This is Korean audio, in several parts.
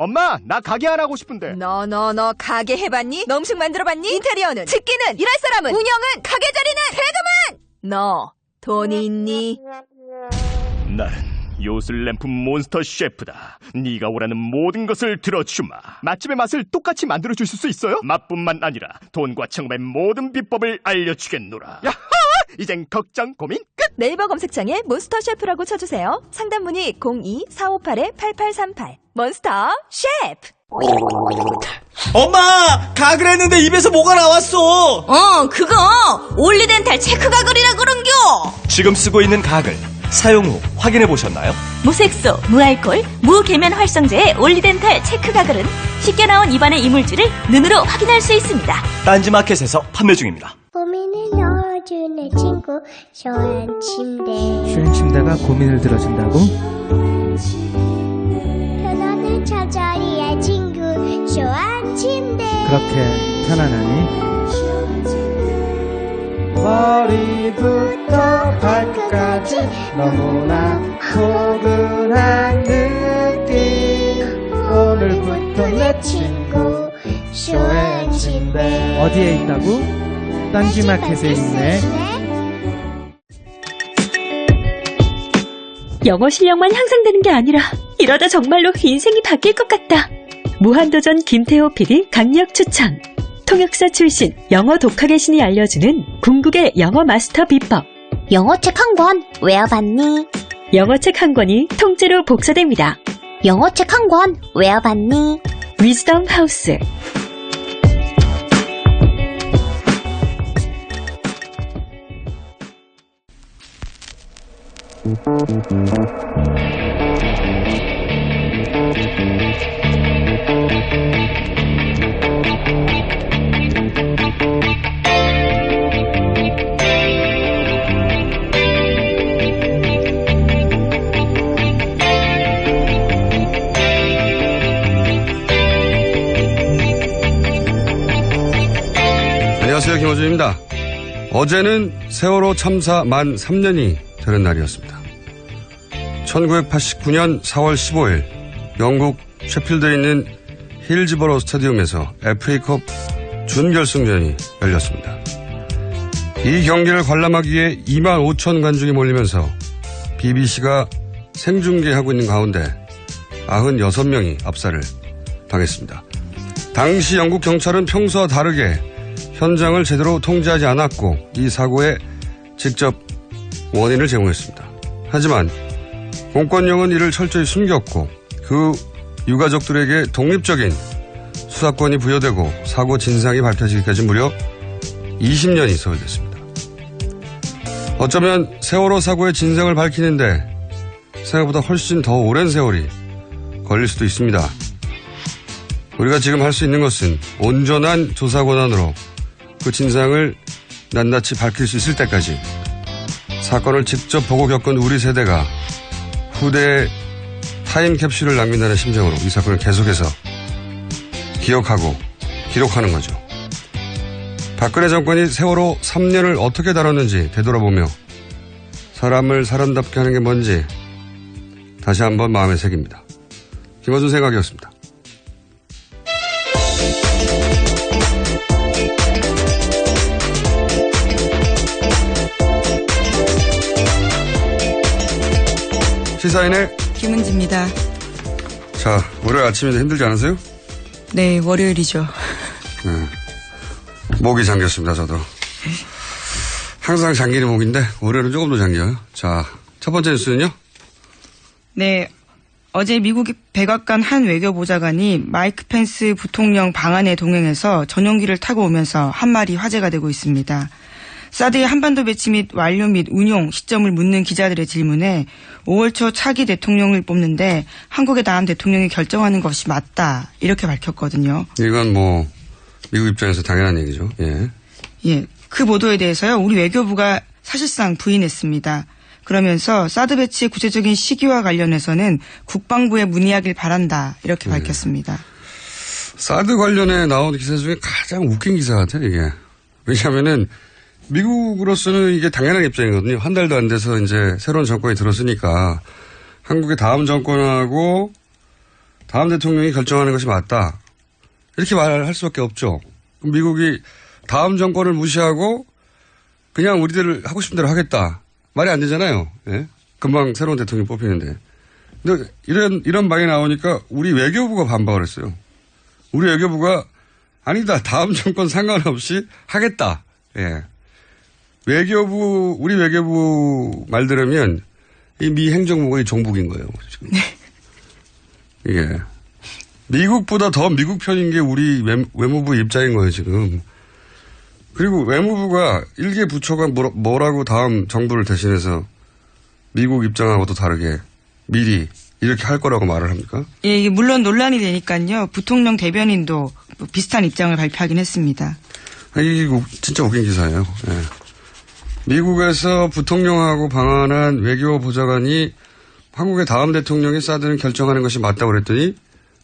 엄마, 나 가게 안 하고 싶은데. 너 가게 해봤니? 너 음식 만들어봤니? 인테리어는, 집기는, 일할 사람은, 운영은, 가게 자리는, 세금은! 너 돈이 있니? 나는 요술램프 몬스터 셰프다. 네가 오라는 모든 것을 들어주마. 맛집의 맛을 똑같이 만들어주실 수 있어요? 맛뿐만 아니라 돈과 청음의 모든 비법을 알려주겠노라. 야하! 이젠 걱정 고민 끝! 네이버 검색창에 몬스터 셰프라고 쳐주세요. 상담 문의 02-458-8838. 몬스터 셰프! 엄마! 가글 했는데 입에서 뭐가 나왔어! 그거 올리덴탈 체크 가글이라 그런겨. 지금 쓰고 있는 가글 사용 후 확인해 보셨나요? 무색소, 무알콜, 무계면 활성제의 올리덴탈 체크 가글은 쉽게 나온 입안의 이물질을 눈으로 확인할 수 있습니다. 딴지마켓에서 판매 중입니다. 고민을 넣어주는 친구 쇼한 침대. 쇼한 침대가 고민을 들어준다고? 편안한 저자리의 친구 쇼한 침대. 그렇게 편안하니? 머리부터 발끝까지 너무나 포근한 느낌. 오늘부터 내 친구 쇼한 침대. 어디에 있다고? 딴지마켓에 있네. 영어 실력만 향상되는 게 아니라 이러다 정말로 인생이 바뀔 것 같다. 무한도전 김태호 PD 강력 추천. 통역사 출신 영어 독학의 신이 알려주는 궁극의 영어 마스터 비법. 영어책 한 권 외워봤니? 영어책 한 권이 통째로 복사됩니다. 영어책 한 권 외워봤니? 위즈덤 하우스. 안녕하세요, 김호준입니다. 어제는 세월호 참사 만 3년이 되는 날이었습니다. 1989년 4월 15일 영국 셰필드에 있는 힐즈버러 스타디움에서 FA컵 준결승전이 열렸습니다. 이 경기를 관람하기 위해 2만 5천 관중이 몰리면서 BBC가 생중계하고 있는 가운데 96명이 압살을 당했습니다. 당시 영국 경찰은 평소와 다르게 현장을 제대로 통제하지 않았고 이 사고에 직접 원인을 제공했습니다. 하지만 공권력은 이를 철저히 숨겼고 그 유가족들에게 독립적인 수사권이 부여되고 사고 진상이 밝혀지기까지 무려 20년이 소요됐습니다. 어쩌면 세월호 사고의 진상을 밝히는데 생각보다 훨씬 더 오랜 세월이 걸릴 수도 있습니다. 우리가 지금 할 수 있는 것은 온전한 조사 권한으로 그 진상을 낱낱이 밝힐 수 있을 때까지 사건을 직접 보고 겪은 우리 세대가 후대에 타임캡슐을 남긴다는 심정으로 이 사건을 계속해서 기억하고 기록하는 거죠. 박근혜 정권이 세월호 3년을 어떻게 다뤘는지 되돌아보며 사람을 사람답게 하는 게 뭔지 다시 한번 마음에 새깁니다. 김어준 생각이었습니다. 시사인의 김은지입니다. 자, 월요일 아침인데 힘들지 않으세요? 네, 월요일이죠. 네. 목이 잠겼습니다, 저도. 항상 잠기는 목인데 월요일은 조금 더 잠겨요. 자, 첫 번째 뉴스는요? 네, 어제 미국 백악관 한 외교보좌관이 마이크 펜스 부통령 방한에 동행해서 전용기를 타고 오면서 한 말이 화제가 되고 있습니다. 사드의 한반도 배치 및 완료 및 운용 시점을 묻는 기자들의 질문에 5월 초 차기 대통령을 뽑는데 한국의 다음 대통령이 결정하는 것이 맞다 이렇게 밝혔거든요. 이건 뭐 미국 입장에서 당연한 얘기죠. 예. 예, 그 보도에 대해서요 우리 외교부가 사실상 부인했습니다. 그러면서 사드 배치의 구체적인 시기와 관련해서는 국방부에 문의하길 바란다 이렇게 밝혔습니다. 사드 관련해 나온 기사 중에 가장 웃긴 기사 같아요, 이게. 왜냐하면은 미국으로서는 이게 당연한 입장이거든요. 한 달도 안 돼서 이제 새로운 정권이 들었으니까 한국의 다음 정권하고 다음 대통령이 결정하는 것이 맞다. 이렇게 말할 수밖에 없죠. 그럼 미국이 다음 정권을 무시하고 그냥 우리들 하고 싶은 대로 하겠다. 말이 안 되잖아요. 예? 금방 새로운 대통령이 뽑히는데. 근데 이런 말이 나오니까 우리 외교부가 반박을 했어요. 우리 외교부가 아니다. 다음 정권 상관없이 하겠다. 예. 우리 외교부 말 들으면 이 미 행정부가 종북인 거예요. 지금. 네. 예. 미국보다 더 미국 편인 게 우리 외무부 입장인 거예요, 지금. 그리고 외무부가 일개 부처가 뭐라고 다음 정부를 대신해서 미국 입장하고도 다르게 미리 이렇게 할 거라고 말을 합니까? 예, 이게 물론 논란이 되니까요. 부통령 대변인도 비슷한 입장을 발표하긴 했습니다. 이게 진짜 웃긴 기사예요. 예. 미국에서 부통령하고 방한한 외교보좌관이 한국의 다음 대통령이 사드는 결정하는 것이 맞다고 그랬더니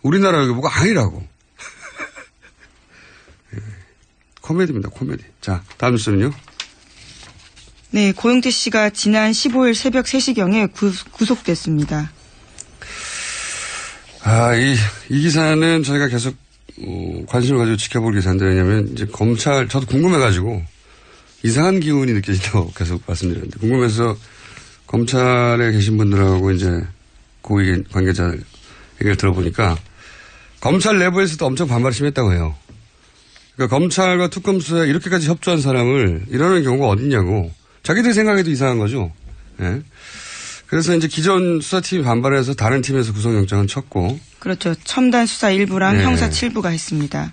우리나라 외교부가 아니라고. 예. 코미디입니다, 코미디. 자, 다음 뉴스는요? 네, 고영태 씨가 지난 15일 새벽 3시경에 구속됐습니다. 이 기사는 저희가 계속 관심을 가지고 지켜볼 기사인데, 왜냐면 이제 검찰, 저도 궁금해가지고 이상한 기운이 느껴진다고 계속 말씀드렸는데, 궁금해서 검찰에 계신 분들하고 이제 고위 관계자 얘기를 들어보니까 검찰 내부에서도 엄청 반발이 심했다고 해요. 그러니까 검찰과 특검 수사에 이렇게까지 협조한 사람을 이러는 경우가 어딨냐고. 자기들 생각에도 이상한 거죠. 예. 그래서 이제 기존 수사팀이 반발해서 다른 팀에서 구속영장은 쳤고. 그렇죠. 첨단 수사 일부랑 네. 형사 7부가 했습니다.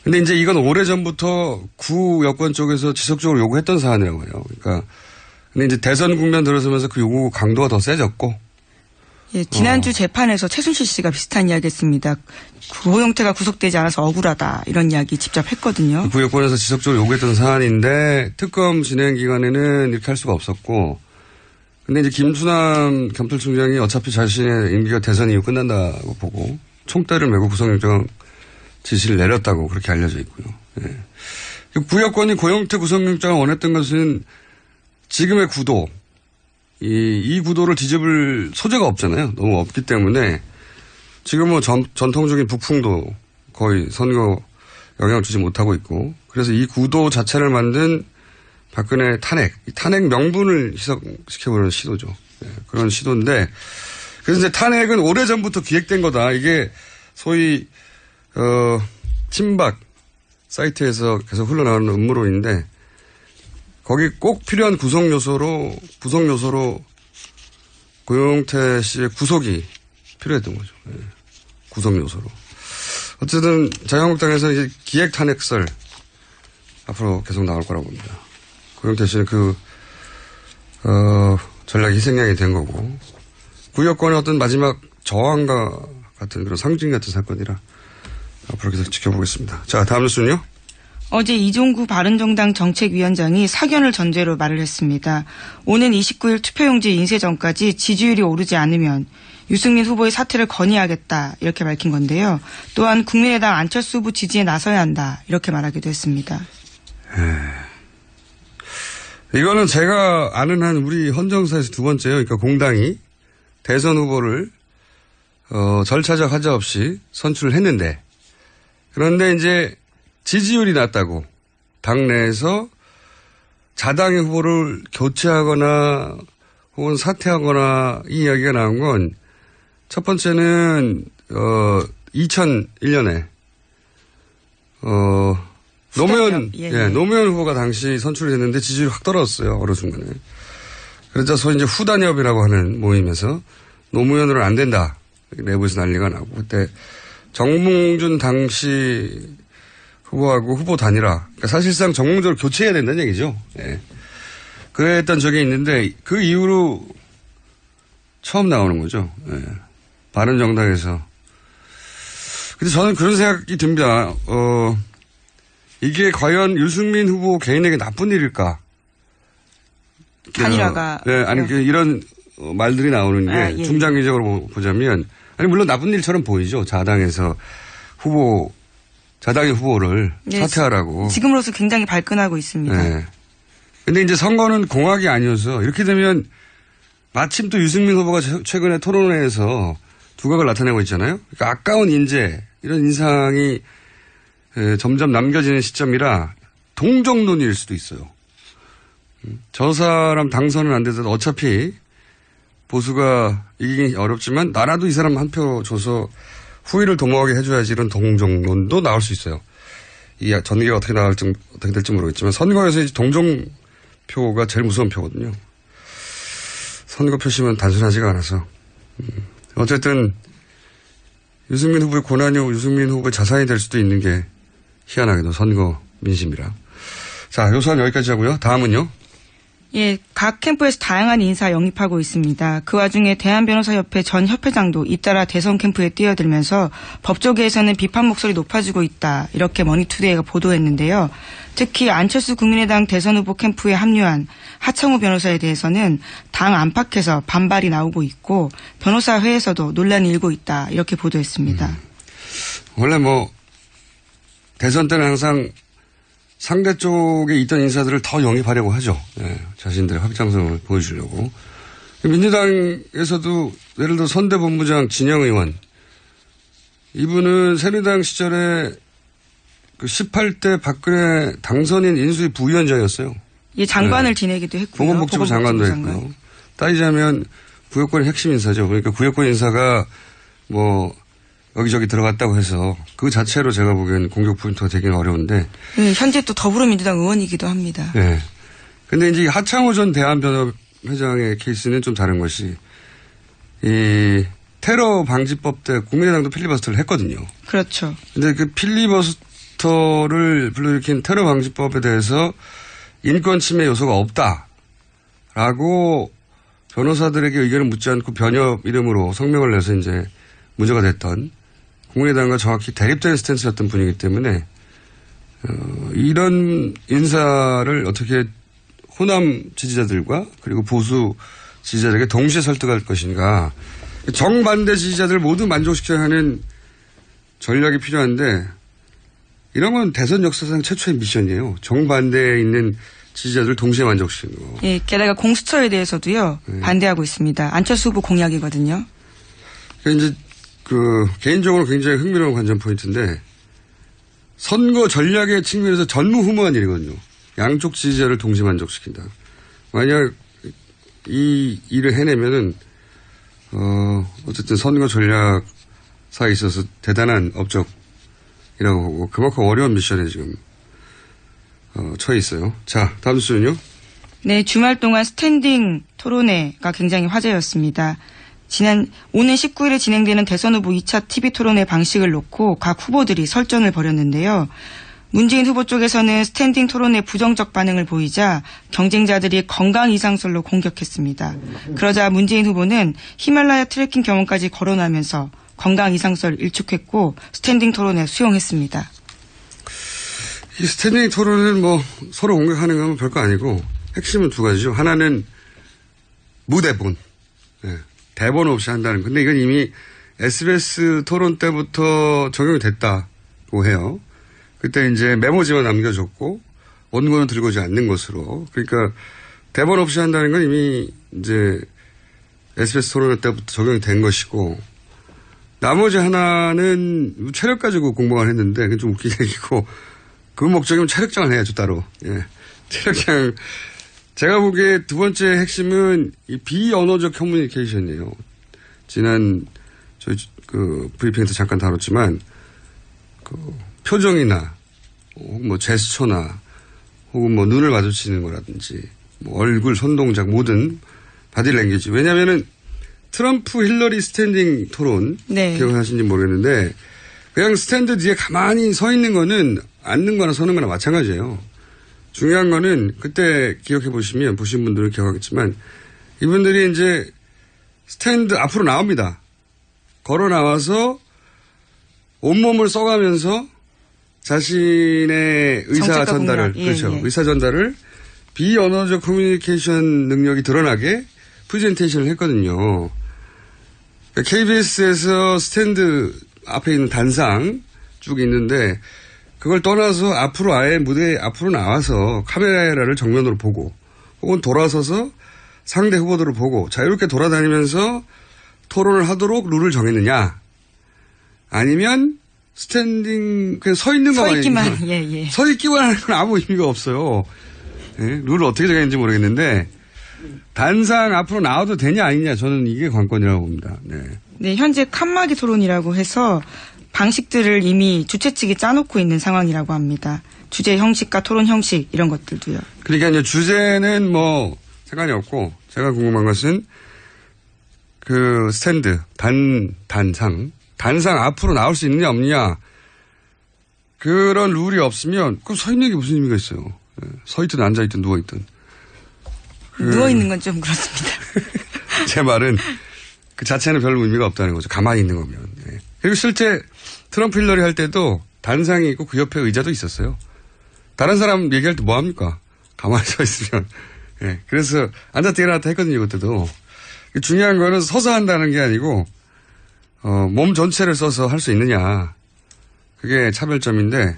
근데 이제 이건 오래전부터 구 여권 쪽에서 지속적으로 요구했던 사안이라고 해요. 그러니까 근데 이제 대선 국면 들어서면서 그 요구 강도가 더 세졌고. 예, 지난주 재판에서 최순실 씨가 비슷한 이야기 했습니다. 고영태가 구속되지 않아서 억울하다. 이런 이야기 직접 했거든요. 구 여권에서 지속적으로 요구했던 사안인데 특검 진행 기간에는 이렇게 할 수가 없었고. 근데 이제 김수남 검찰총장이 어차피 자신의 임기가 대선 이후 끝난다고 보고 총대를 메고 구속영장 지시를 내렸다고 그렇게 알려져 있고요. 예. 구여권이 고영태 구속영장을 원했던 것은 지금의 구도, 이 구도를 뒤집을 소재가 없잖아요. 너무 없기 때문에 지금 뭐 전통적인 북풍도 거의 선거 영향을 주지 못하고 있고 그래서 이 구도 자체를 만든 박근혜 탄핵, 이 탄핵 명분을 희석시켜보려는 시도죠. 네, 그런 시도인데 그래서 이제 탄핵은 오래전부터 기획된 거다. 이게 소위 친박 사이트에서 계속 흘러나오는 음모론인데 거기 꼭 필요한 구성 요소로 고영태 씨의 구속이 필요했던 거죠. 네, 구성 요소로. 어쨌든 자유한국당에서 이제 기획 탄핵설 앞으로 계속 나올 거라고 봅니다. 고영태 씨는 전략이 희생양이 된 거고 구여권의 어떤 마지막 저항과 같은 그런 상징 같은 사건이라 앞으로 계속 지켜보겠습니다. 자, 다음 뉴스는요? 어제 이종구 바른정당 정책위원장이 사견을 전제로 말을 했습니다. 오는 29일 투표용지 인쇄 전까지 지지율이 오르지 않으면 유승민 후보의 사퇴를 건의하겠다 이렇게 밝힌 건데요. 또한 국민의당 안철수 후보 지지에 나서야 한다 이렇게 말하기도 했습니다. 이거는 제가 아는 한 우리 헌정사에서 두 번째요. 그러니까 공당이 대선 후보를 절차적 하자 없이 선출을 했는데 그런데 이제 지지율이 낮다고 당내에서 자당의 후보를 교체하거나 혹은 사퇴하거나 이 이야기가 나온 건 첫 번째는 2001년에 노무현 후보가 당시 선출이 됐는데 지지율이 확 떨어졌어요. 어느 순간에. 그러자 소위 이제 후단협이라고 하는 모임에서 노무현으로는 안 된다. 내부에서 난리가 나고 그때 정몽준 당시 후보하고 후보 단일화. 그러니까 사실상 정몽준을 교체해야 된다는 얘기죠. 예. 그랬던 적이 있는데 그 이후로 처음 나오는 거죠. 예. 바른정당에서. 근데 저는 그런 생각이 듭니다. 이게 과연 유승민 후보 개인에게 나쁜 일일까? 단일화가. 네, 아니, 이런 말들이 나오는 게 예. 중장기적으로 보자면, 아니, 물론 나쁜 일처럼 보이죠. 자당의 후보를 사퇴하라고. 지금으로서 굉장히 발끈하고 있습니다. 네. 근데 이제 선거는 공학이 아니어서 이렇게 되면 마침 또 유승민 후보가 최근에 토론회에서 두각을 나타내고 있잖아요. 그러니까 아까운 인재 이런 인상이 점점 남겨지는 시점이라 동정론일 수도 있어요. 저 사람 당선은 안 돼도 어차피 보수가 이기기 어렵지만 나라도 이 사람 한 표 줘서 후위를 도모하게 해줘야지 이런 동정론도 나올 수 있어요. 이 전개가 어떻게 될지 모르겠지만 선거에서 이제 동정표가 제일 무서운 표거든요. 선거 표시면 단순하지가 않아서. 어쨌든 유승민 후보의 고난이 유승민 후보의 자산이 될 수도 있는 게 희한하게도 선거 민심이라. 자, 요 사안 여기까지 하고요. 다음은요. 예, 각 캠프에서 다양한 인사 영입하고 있습니다. 그 와중에 대한변호사협회 전 협회장도 잇따라 대선 캠프에 뛰어들면서 법조계에서는 비판 목소리 높아지고 있다. 이렇게 머니투데이가 보도했는데요. 특히 안철수 국민의당 대선 후보 캠프에 합류한 하창우 변호사에 대해서는 당 안팎에서 반발이 나오고 있고 변호사회에서도 논란이 일고 있다. 이렇게 보도했습니다. 원래 뭐 대선 때는 항상 상대 쪽에 있던 인사들을 더 영입하려고 하죠. 네, 자신들의 확장성을 보여주려고. 민주당에서도 예를 들어 선대본부장 진영 의원. 이분은 새누리당 시절에 그 18대 박근혜 당선인 인수위 부위원장이었어요. 예, 장관을 지내기도 했고요. 보건복지부 장관도 했고요. 따지자면 구역권의 핵심 인사죠. 그러니까 구역권 인사가 뭐 여기저기 들어갔다고 해서 그 자체로 제가 보기엔 공격 포인트가 되기는 어려운데. 현재 또 더불어민주당 의원이기도 합니다. 네. 근데 이제 하창호 전 대한변협회장의 케이스는 좀 다른 것이 이 테러 방지법 때 국민의당도 필리버스터를 했거든요. 그렇죠. 근데 그 필리버스터를 불러일으킨 테러 방지법에 대해서 인권 침해 요소가 없다라고 변호사들에게 의견을 묻지 않고 변협 이름으로 성명을 내서 이제 문제가 됐던 국민의당과 정확히 대립된 스탠스였던 분이기 때문에 이런 인사를 어떻게 호남 지지자들과 그리고 보수 지지자들에게 동시에 설득할 것인가. 정반대 지지자들 모두 만족시켜야 하는 전략이 필요한데 이런 건 대선 역사상 최초의 미션이에요. 정반대에 있는 지지자들 동시에 만족시키는 거. 예, 게다가 공수처에 대해서도요. 네. 반대하고 있습니다. 안철수 후보 공약이거든요. 그러니까 이제 개인적으로 굉장히 흥미로운 관전 포인트인데 선거 전략의 측면에서 전무후무한 일이거든요. 양쪽 지지자를 동시에 만족시킨다. 만약 이 일을 해내면은 어쨌든 선거 전략사에 있어서 대단한 업적이라고 보고 그만큼 어려운 미션에 지금 처해 있어요. 자, 다음 뉴스는요. 네, 주말 동안 스탠딩 토론회가 굉장히 화제였습니다. 오는 19일에 진행되는 대선 후보 2차 TV 토론회 방식을 놓고 각 후보들이 설전을 벌였는데요. 문재인 후보 쪽에서는 스탠딩 토론회 부정적 반응을 보이자 경쟁자들이 건강 이상설로 공격했습니다. 그러자 문재인 후보는 히말라야 트레킹 경험까지 거론하면서 건강 이상설 일축했고 스탠딩 토론회 수용했습니다. 이 스탠딩 토론은 뭐 서로 공격하는 건 별거 아니고 핵심은 두 가지죠. 하나는 무대본. 네. 대본 없이 한다는. 근데 이건 이미 SBS 토론 때부터 적용이 됐다고 해요. 그때 이제 메모지만 남겨줬고 원고는 들고 오지 않는 것으로. 그러니까 대본 없이 한다는 건 이미 이제 SBS 토론 때부터 적용이 된 것이고 나머지 하나는 체력 가지고 공방을 했는데 그게 좀 웃기게 얘기고 그 목적이면 체력장을 해야죠 따로. 예. 체력장. 제가 보기에 두 번째 핵심은 이 비언어적 커뮤니케이션이에요. 지난 저희 브리핑 때 잠깐 다뤘지만 표정이나 혹은 뭐 제스처나 혹은 뭐 눈을 마주치는 거라든지 뭐 얼굴 손동작 모든 바디랭귀지. 왜냐하면은 트럼프 힐러리 스탠딩 토론 네. 기억하시는지 모르겠는데 그냥 스탠드 뒤에 가만히 서 있는 거는 앉는 거나 서는 거나 마찬가지예요. 중요한 거는 그때 기억해 보시면 보신 분들은 기억하겠지만 이분들이 이제 스탠드 앞으로 나옵니다. 걸어 나와서 온몸을 써가면서 자신의 의사 전달을 그렇죠. 예. 의사 전달을 비언어적 커뮤니케이션 능력이 드러나게 프레젠테이션을 했거든요. 그러니까 KBS에서 스탠드 앞에 있는 단상 쭉 있는데 그걸 떠나서 앞으로 아예 무대 앞으로 나와서 카메라를 정면으로 보고 혹은 돌아서서 상대 후보들을 보고 자유롭게 돌아다니면서 토론을 하도록 룰을 정했느냐, 아니면 스탠딩 그냥 서 있는 서 것만 있기만, 예. 서 있기만 하는 건 아무 의미가 없어요. 예? 룰을 어떻게 정했는지 모르겠는데 단상 앞으로 나와도 되냐 아니냐, 저는 이게 관건이라고 봅니다. 네. 네, 현재 칸막이 토론이라고 해서 방식들을 이미 주최 측이 짜놓고 있는 상황이라고 합니다. 주제 형식과 토론 형식 이런 것들도요. 그러니까 이제 주제는 뭐 상관이 없고, 제가 궁금한 것은 그 스탠드 단상 앞으로 나올 수 있느냐 없느냐, 그런 룰이 없으면 그럼 서 있는 게 무슨 의미가 있어요. 예. 서 있든 앉아 있든 누워 있든. 누워 있는 건 좀 그렇습니다. 제 말은 그 자체는 별 의미가 없다는 거죠. 가만히 있는 거면. 예. 그리고 실제 트럼프 힐러리 할 때도 단상이 있고 그 옆에 의자도 있었어요. 다른 사람 얘기할 때 뭐 합니까? 가만히 서 있으면. 예. 그래서 앉았다 일어났다 했거든요, 그때도. 중요한 거는 서서 한다는 게 아니고, 몸 전체를 써서 할 수 있느냐. 그게 차별점인데,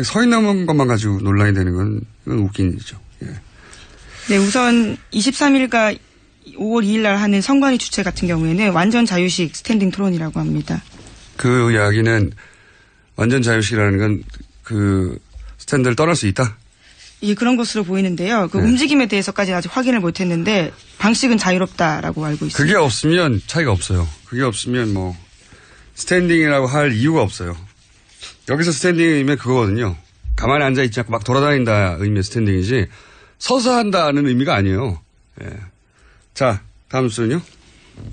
서 있는 것만 가지고 논란이 되는 건, 이건 웃긴 일이죠. 예. 네, 우선 23일과 5월 2일 날 하는 선관위 주최 같은 경우에는 완전 자유식 스탠딩 토론이라고 합니다. 그 이야기는 완전 자유식이라는 건 그 스탠드를 떠날 수 있다? 이게 그런 것으로 보이는데요. 그 네. 움직임에 대해서까지는 아직 확인을 못했는데 방식은 자유롭다라고 알고 있습니다. 그게 없으면 차이가 없어요. 그게 없으면 뭐 스탠딩이라고 할 이유가 없어요. 여기서 스탠딩이면 그거거든요. 가만히 앉아있지 않고 막 돌아다닌다 의미의 스탠딩이지 서서 한다는 의미가 아니에요. 예. 자, 다음 수는요.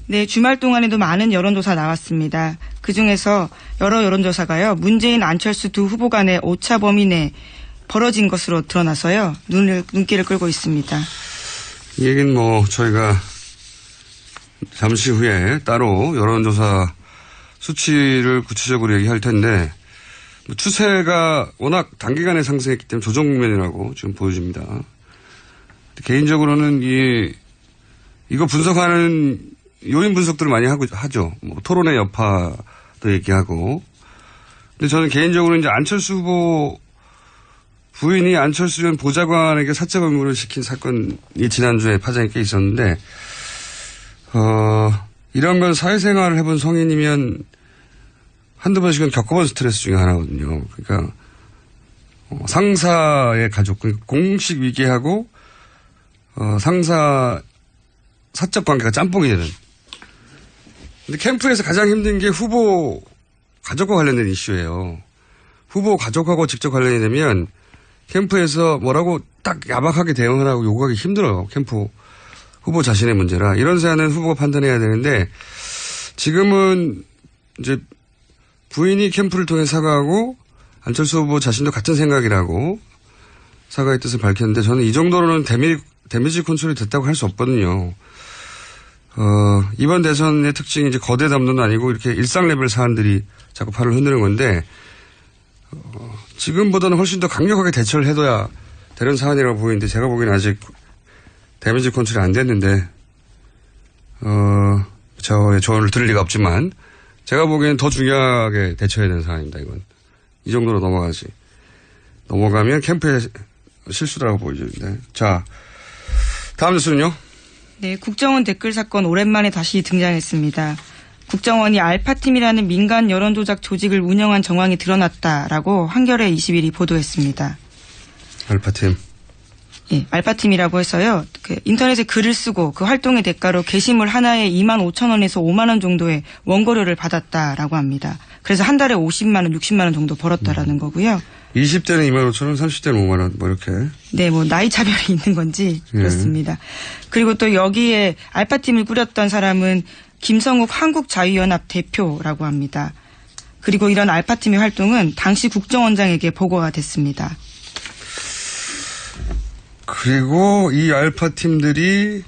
네, 주말 동안에도 많은 여론조사 나왔습니다. 그중에서 여러 여론조사가요. 문재인, 안철수 두 후보 간의 오차 범위 내 벌어진 것으로 드러나서요. 눈길을 끌고 있습니다. 이 얘기는 뭐 저희가 잠시 후에 따로 여론조사 수치를 구체적으로 얘기할 텐데, 추세가 워낙 단기간에 상승했기 때문에 조정 국면이라고 지금 보여집니다. 개인적으로는 이거 분석하는 요인 분석들을 많이 하죠. 뭐 토론의 여파도 얘기하고. 근데 저는 개인적으로 이제 안철수 후보 부인이 안철수 전 보좌관에게 사적 의무를 시킨 사건이 지난주에 파장이 꽤 있었는데, 이런 건 사회생활을 해본 성인이면 한두 번씩은 겪어본 스트레스 중에 하나거든요. 그러니까, 상사의 가족, 공식 위계하고, 상사 사적 관계가 짬뽕이 되는. 근데 캠프에서 가장 힘든 게 후보 가족과 관련된 이슈예요. 후보 가족하고 직접 관련이 되면 캠프에서 뭐라고 딱 야박하게 대응을 하고 요구하기 힘들어요. 캠프 후보 자신의 문제라. 이런 사안은 후보가 판단해야 되는데, 지금은 이제 부인이 캠프를 통해 사과하고 안철수 후보 자신도 같은 생각이라고 사과의 뜻을 밝혔는데, 저는 이 정도로는 데미지 컨트롤이 됐다고 할 수 없거든요. 이번 대선의 특징이 이제 거대 담론은 아니고 이렇게 일상 레벨 사안들이 자꾸 팔을 흔드는 건데, 지금보다는 훨씬 더 강력하게 대처를 해둬야 되는 사안이라고 보이는데, 제가 보기에는 아직 데미지 컨트롤이 안 됐는데, 저의 조언을 들을 리가 없지만, 제가 보기에는 더 중요하게 대처해야 되는 사안입니다, 이건. 이 정도로 넘어가면 캠프의 실수라고 보이는데. 자, 다음 뉴스는요? 네, 국정원 댓글 사건 오랜만에 다시 등장했습니다. 국정원이 알파팀이라는 민간 여론조작 조직을 운영한 정황이 드러났다라고 한겨레 21이 보도했습니다. 알파팀. 예, 알파팀이라고 해서요. 인터넷에 글을 쓰고 그 활동의 대가로 게시물 하나에 25,000원에서 5만 원 정도의 원고료를 받았다라고 합니다. 그래서 한 달에 50만 원, 60만 원 정도 벌었다라는 거고요. 20대는 25,000원, 30대는 5만 원, 뭐 이렇게. 네, 뭐 나이 차별이 있는 건지 그렇습니다. 그리고 또 여기에 알파팀을 꾸렸던 사람은 김성욱 한국자유연합 대표라고 합니다. 그리고 이런 알파팀의 활동은 당시 국정원장에게 보고가 됐습니다. 그리고 이 알파팀들이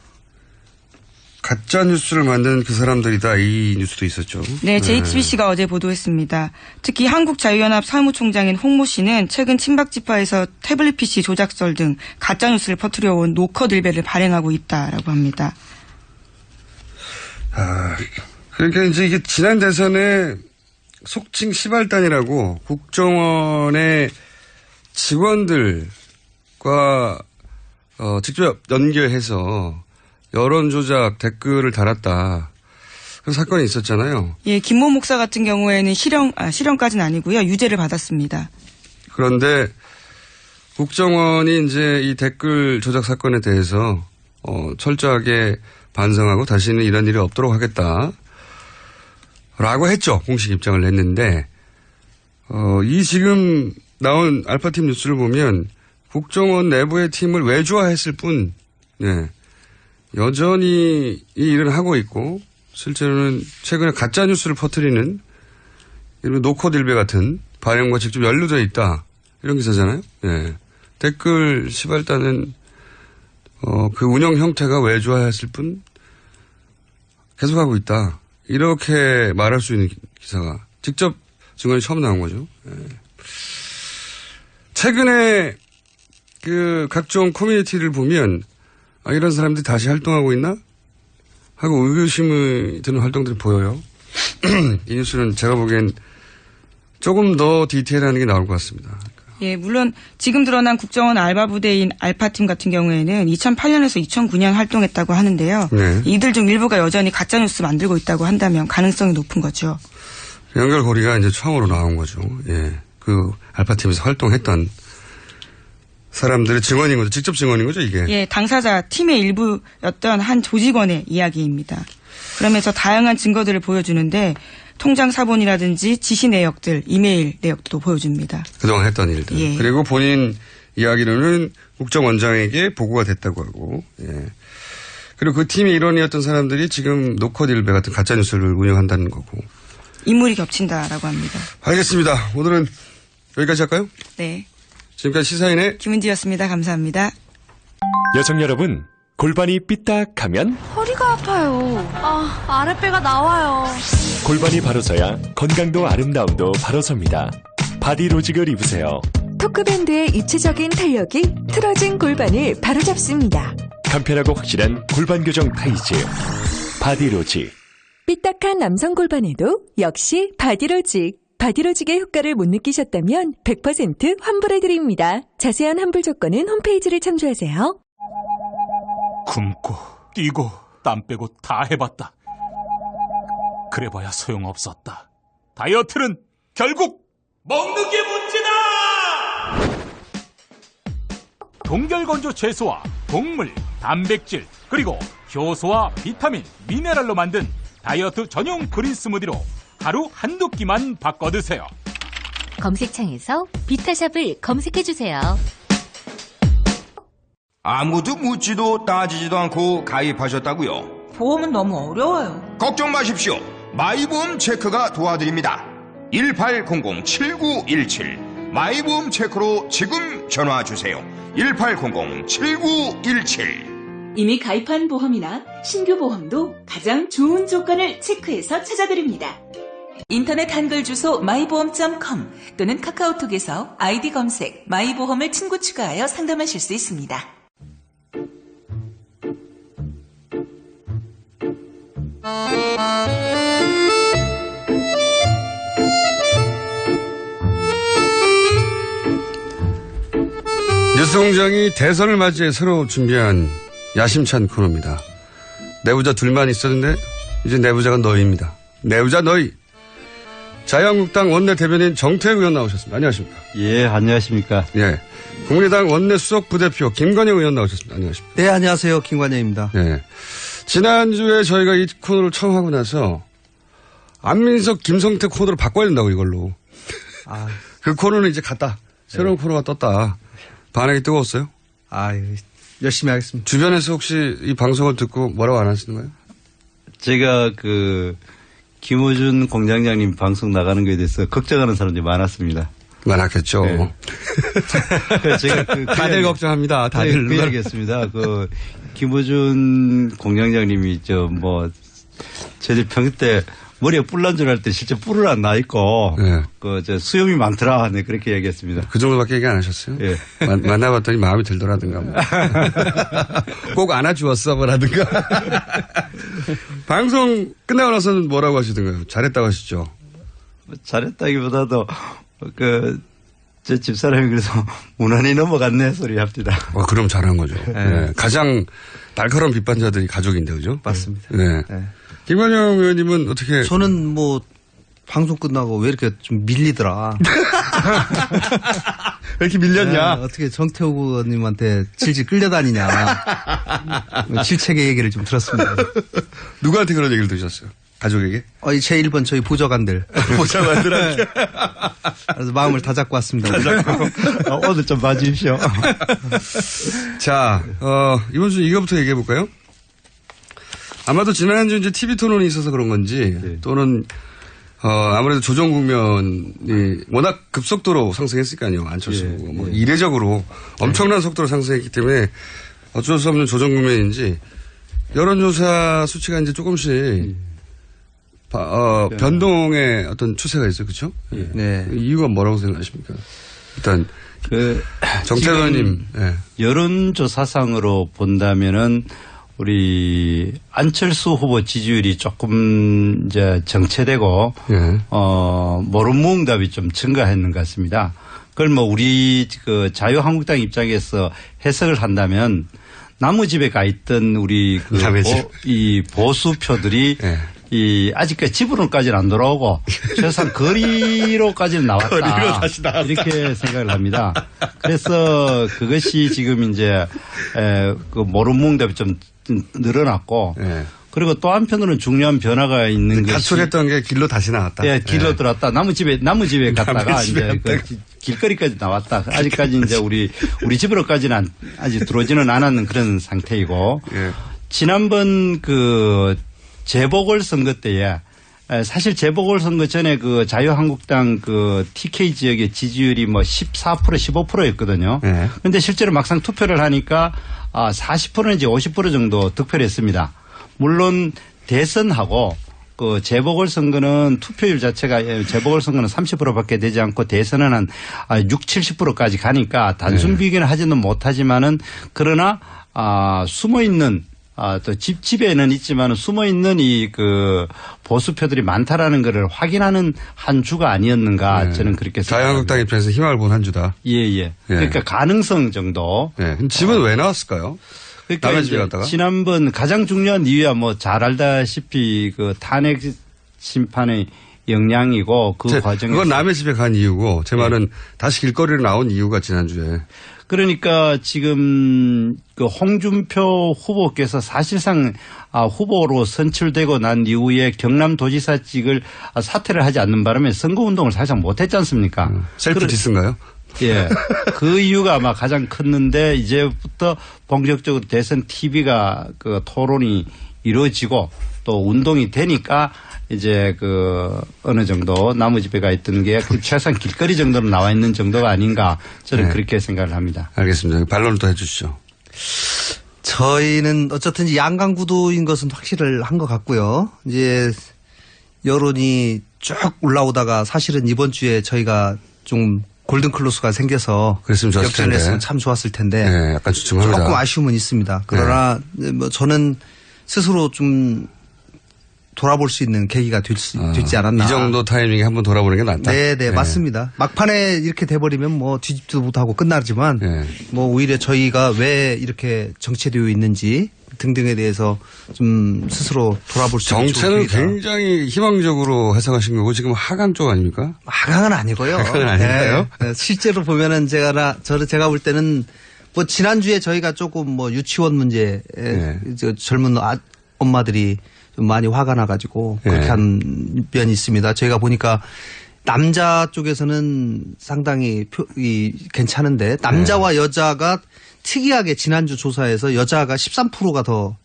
가짜 뉴스를 만든 그 사람들이다, 이 뉴스도 있었죠. 네, JTBC가 어제 보도했습니다. 특히 한국자유연합 사무총장인 홍모 씨는 최근 친박 지파에서 태블릿 PC 조작설 등 가짜 뉴스를 퍼뜨려온 노커들배를 발행하고 있다라고 합니다. 그러니까 이제 이게 지난 대선에 속칭 시발단이라고 국정원의 직원들과 직접 연결해서 여론조작 댓글을 달았다. 그 사건이 있었잖아요. 예, 김모 목사 같은 경우에는 실형까지는 아니고요. 유죄를 받았습니다. 그런데 국정원이 이제 이 댓글 조작 사건에 대해서 철저하게 반성하고 다시는 이런 일이 없도록 하겠다라고 했죠. 공식 입장을 냈는데 이 지금 나온 알파팀 뉴스를 보면 국정원 내부의 팀을 외주화했을 뿐 여전히 이 일을 하고 있고 실제로는 최근에 가짜 뉴스를 퍼뜨리는 이런 노코딜베 같은 발행과 직접 연루되어 있다. 이런 기사잖아요. 예. 댓글 시발단은 그 운영 형태가 외주화했을 뿐 계속하고 있다. 이렇게 말할 수 있는 기사가 직접 증언이 처음 나온 거죠. 예. 최근에 그 각종 커뮤니티를 보면 이런 사람들이 다시 활동하고 있나? 하고 의구심이 드는 활동들이 보여요. 이 뉴스는 제가 보기엔 조금 더 디테일한 게 나올 것 같습니다. 예, 물론 지금 드러난 국정원 알바 부대인 알파팀 같은 경우에는 2008년에서 2009년 활동했다고 하는데요. 네. 이들 중 일부가 여전히 가짜뉴스 만들고 있다고 한다면 가능성이 높은 거죠. 연결고리가 이제 처음으로 나온 거죠. 예. 그 알파팀에서 활동했던 사람들의 증언인 거죠. 직접 증언인 거죠, 이게. 예, 당사자 팀의 일부였던 한 조직원의 이야기입니다. 그러면서 다양한 증거들을 보여주는데 통장 사본이라든지 지시 내역들, 이메일 내역도 보여줍니다. 그동안 했던 일들. 예. 그리고 본인 이야기로는 국정원장에게 보고가 됐다고 하고. 예. 그리고 그 팀의 일원이었던 사람들이 지금 노컷일베 같은 가짜뉴스를 운영한다는 거고. 인물이 겹친다라고 합니다. 알겠습니다. 오늘은 여기까지 할까요? 네. 지금까지 시사인의 김은지였습니다. 감사합니다. 여성 여러분, 골반이 삐딱하면 허리가 아파요. 아랫배가 나와요. 골반이 바로서야 건강도 아름다움도 바로섭니다. 바디로직을 입으세요. 토크밴드의 입체적인 탄력이 틀어진 골반을 바로잡습니다. 간편하고 확실한 골반 교정 타이즈. 바디로직. 삐딱한 남성 골반에도 역시 바디로직. 바디로직의 효과를 못 느끼셨다면 100% 환불해드립니다. 자세한 환불 조건은 홈페이지를 참조하세요. 굶고 뛰고 땀 빼고 다 해봤다. 그래봐야 소용없었다. 다이어트는 결국 먹는 게 문제다. 동결건조 채소와 곡물, 단백질 그리고 효소와 비타민, 미네랄로 만든 다이어트 전용 그린 스무디로 하루 한두 끼만 바꿔 드세요. 검색창에서 비타샵을 검색해주세요. 아무도 묻지도 따지지도 않고 가입하셨다고요? 보험은 너무 어려워요. 걱정 마십시오. 마이보험 체크가 도와드립니다. 1800-7917 마이보험 체크로 지금 전화주세요. 1800-7917 이미 가입한 보험이나 신규 보험도 가장 좋은 조건을 체크해서 찾아드립니다. 인터넷 한글 주소 마이보험.com 또는 카카오톡에서 아이디 검색 마이보험을 친구 추가하여 상담하실 수 있습니다. 뉴스공장이 대선을 맞이해 새로 준비한 야심찬 코너입니다. 내부자 둘만 있었는데 이제 내부자가 너희입니다. 내부자 너희. 자유한국당 원내 대변인 정태욱 의원 나오셨습니다. 안녕하십니까? 예, 안녕하십니까? 예. 국민의당 원내 수석 부대표 김관영 의원 나오셨습니다. 안녕하십니까? 네, 안녕하세요. 김관영입니다. 예. 지난주에 저희가 이 코너를 처음 하고 나서 안민석, 김성태 코너로 바꿔야 된다고 이걸로. 그 코너는 이제 갔다. 새로운 코너가 떴다. 반응이 뜨거웠어요? 열심히 하겠습니다. 주변에서 혹시 이 방송을 듣고 뭐라고 안 하시는 거예요? 제가 김호준 공장장님 방송 나가는 거에 대해서 걱정하는 사람들이 많았습니다. 많았겠죠. 네. 제가 다들 걱정합니다. 다들. 그 이야기했습니다. 김호준 공장장님이 저들 평소 때 머리에 뿔 난 줄 알 때 실제 뿔은 안 나 있고, 네. 수염이 많더라. 네, 그렇게 얘기했습니다. 그 정도밖에 얘기 안 하셨어요? 예. 만나봤더니 마음이 들더라든가. 뭐. 꼭 안아주었어, 뭐라든가. 방송 끝나고 나서는 뭐라고 하시던가요? 잘했다고 하시죠? 잘했다기보다도, 제 집사람이 그래서 무난히 넘어갔네 소리 합니다. 그럼 잘한 거죠. 네. 가장 날카로운 비판자들이 가족인데, 그죠? 맞습니다. 네. 네. 김관영 의원님은 어떻게? 저는 뭐 방송 끝나고 왜 이렇게 좀 밀리더라. 왜 이렇게 밀렸냐? 네, 어떻게 정태욱 의원님한테 질질 끌려다니냐. 실책의 얘기를 좀 들었습니다. 누구한테 그런 얘기를 들으셨어요? 가족에게? 제 1번 저희 보좌관들. 보좌관들한테. 그래서 마음을 다 잡고 왔습니다. 오늘 좀 봐주십시오. 자, 이번 주 이거부터 얘기해 볼까요? 아마도 지난주 이제 TV 토론이 있어서 그런 건지 또는 아무래도 조정 국면이 워낙 급속도로 상승했으니까요. 안철수 후보가 뭐 이례적으로 엄청난 속도로 상승했기 때문에 어쩔 수 없는 조정 국면인지 여론조사 수치가 이제 조금씩 변동의 어떤 추세가 있어요. 그렇죠? 네. 이유가 뭐라고 생각하십니까? 일단 정태근 의원님. 여론조사상으로 본다면은 우리 안철수 후보 지지율이 조금 이제 정체되고 모름무응답이 좀 증가했는 것 같습니다. 그걸 뭐 우리 그 자유한국당 입장에서 해석을 한다면 나무 집에 가 있던 우리 이 보수표들이 이 아직까지 집으로까지는 안 돌아오고 최소한 거리로까지는 나왔다. 거리로 다시 나왔다. 이렇게 생각을 합니다. 그래서 그것이 지금 이제 그 모름무응답이 좀 늘어났고 그리고 또 한편으로는 중요한 변화가 있는 것이 가출했던 게 길로 다시 나왔다. 예, 길로 들어왔다. 나무 집에 갔다가 이제 길거리까지 나왔다. 아직까지 이제 우리 집으로까지는 아직 들어오지는 않았는 그런 상태이고 지난번 그 재보궐선거 때에 사실 재보궐선거 전에 그 자유한국당 그 TK 지역의 지지율이 뭐 14% 15%였거든요. 그런데 실제로 막상 투표를 하니까 40%인지 50% 정도 득표를 했습니다. 물론 대선하고 그 재보궐선거는 투표율 자체가 재보궐선거는 30%밖에 되지 않고 대선은 한 6, 70%까지 가니까 단순 비교는 하지는 못하지만은 그러나 숨어 있는 또 집에는 있지만 숨어 있는 이 그 보수표들이 많다라는 것을 확인하는 한 주가 아니었는가 저는 그렇게 생각합니다. 자유한국당 입장에서 희망을 본 한 주다. 예. 그러니까 가능성 정도. 집은 왜 나왔을까요? 그러니까 이제 지난번 가장 중요한 이유야 뭐 잘 알다시피 그 탄핵 심판의 영향이고 그 과정에서 그건 남의 집에 간 이유고 제 말은 다시 길거리로 나온 이유가 지난주에. 그러니까 지금 그 홍준표 후보께서 사실상 후보로 선출되고 난 이후에 경남도지사직을 사퇴를 하지 않는 바람에 선거운동을 사실상 못했지 않습니까? 셀프 디스인가요? 예. 그 이유가 아마 가장 컸는데 이제부터 본격적으로 대선 TV가 그 토론이 이루어지고 또 운동이 되니까 이제 그 어느 정도 나무 집에 가 있던 게 그 최소한 길거리 정도로 나와 있는 정도가 아닌가 저는 그렇게 생각을 합니다. 알겠습니다. 반론을 또 해 주시죠. 저희는 어쨌든 양강 구도인 것은 확실한 것 같고요. 이제 여론이 쭉 올라오다가 사실은 이번 주에 저희가 좀 골든클로스가 생겨서 역전했으면 참 좋았을 텐데 약간 주춤합니다. 조금 아쉬움은 있습니다. 그러나 뭐 저는 스스로 좀 돌아볼 수 있는 계기가 되지 않았나. 이 정도 타이밍에 한번 돌아보는 게 낫다. 네, 맞습니다. 막판에 이렇게 돼버리면 뭐 뒤집지도 못하고 끝나지만 뭐 오히려 저희가 왜 이렇게 정체되어 있는지 등등에 대해서 좀 스스로 돌아볼 수 있는 정체는 굉장히 희망적으로 해석하신 거고 지금 하강 쪽 아닙니까? 하강은 아니고요. 하강은 아닌가요? 네. 실제로 보면은 제가 볼 때는 뭐 지난주에 저희가 조금 뭐 유치원 문제 젊은 엄마들이 좀 많이 화가 나가지고 그렇게 한 면이 있습니다. 저희가 보니까 남자 쪽에서는 상당히 괜찮은데 남자와 여자가 특이하게 지난주 조사에서 여자가 13%가 더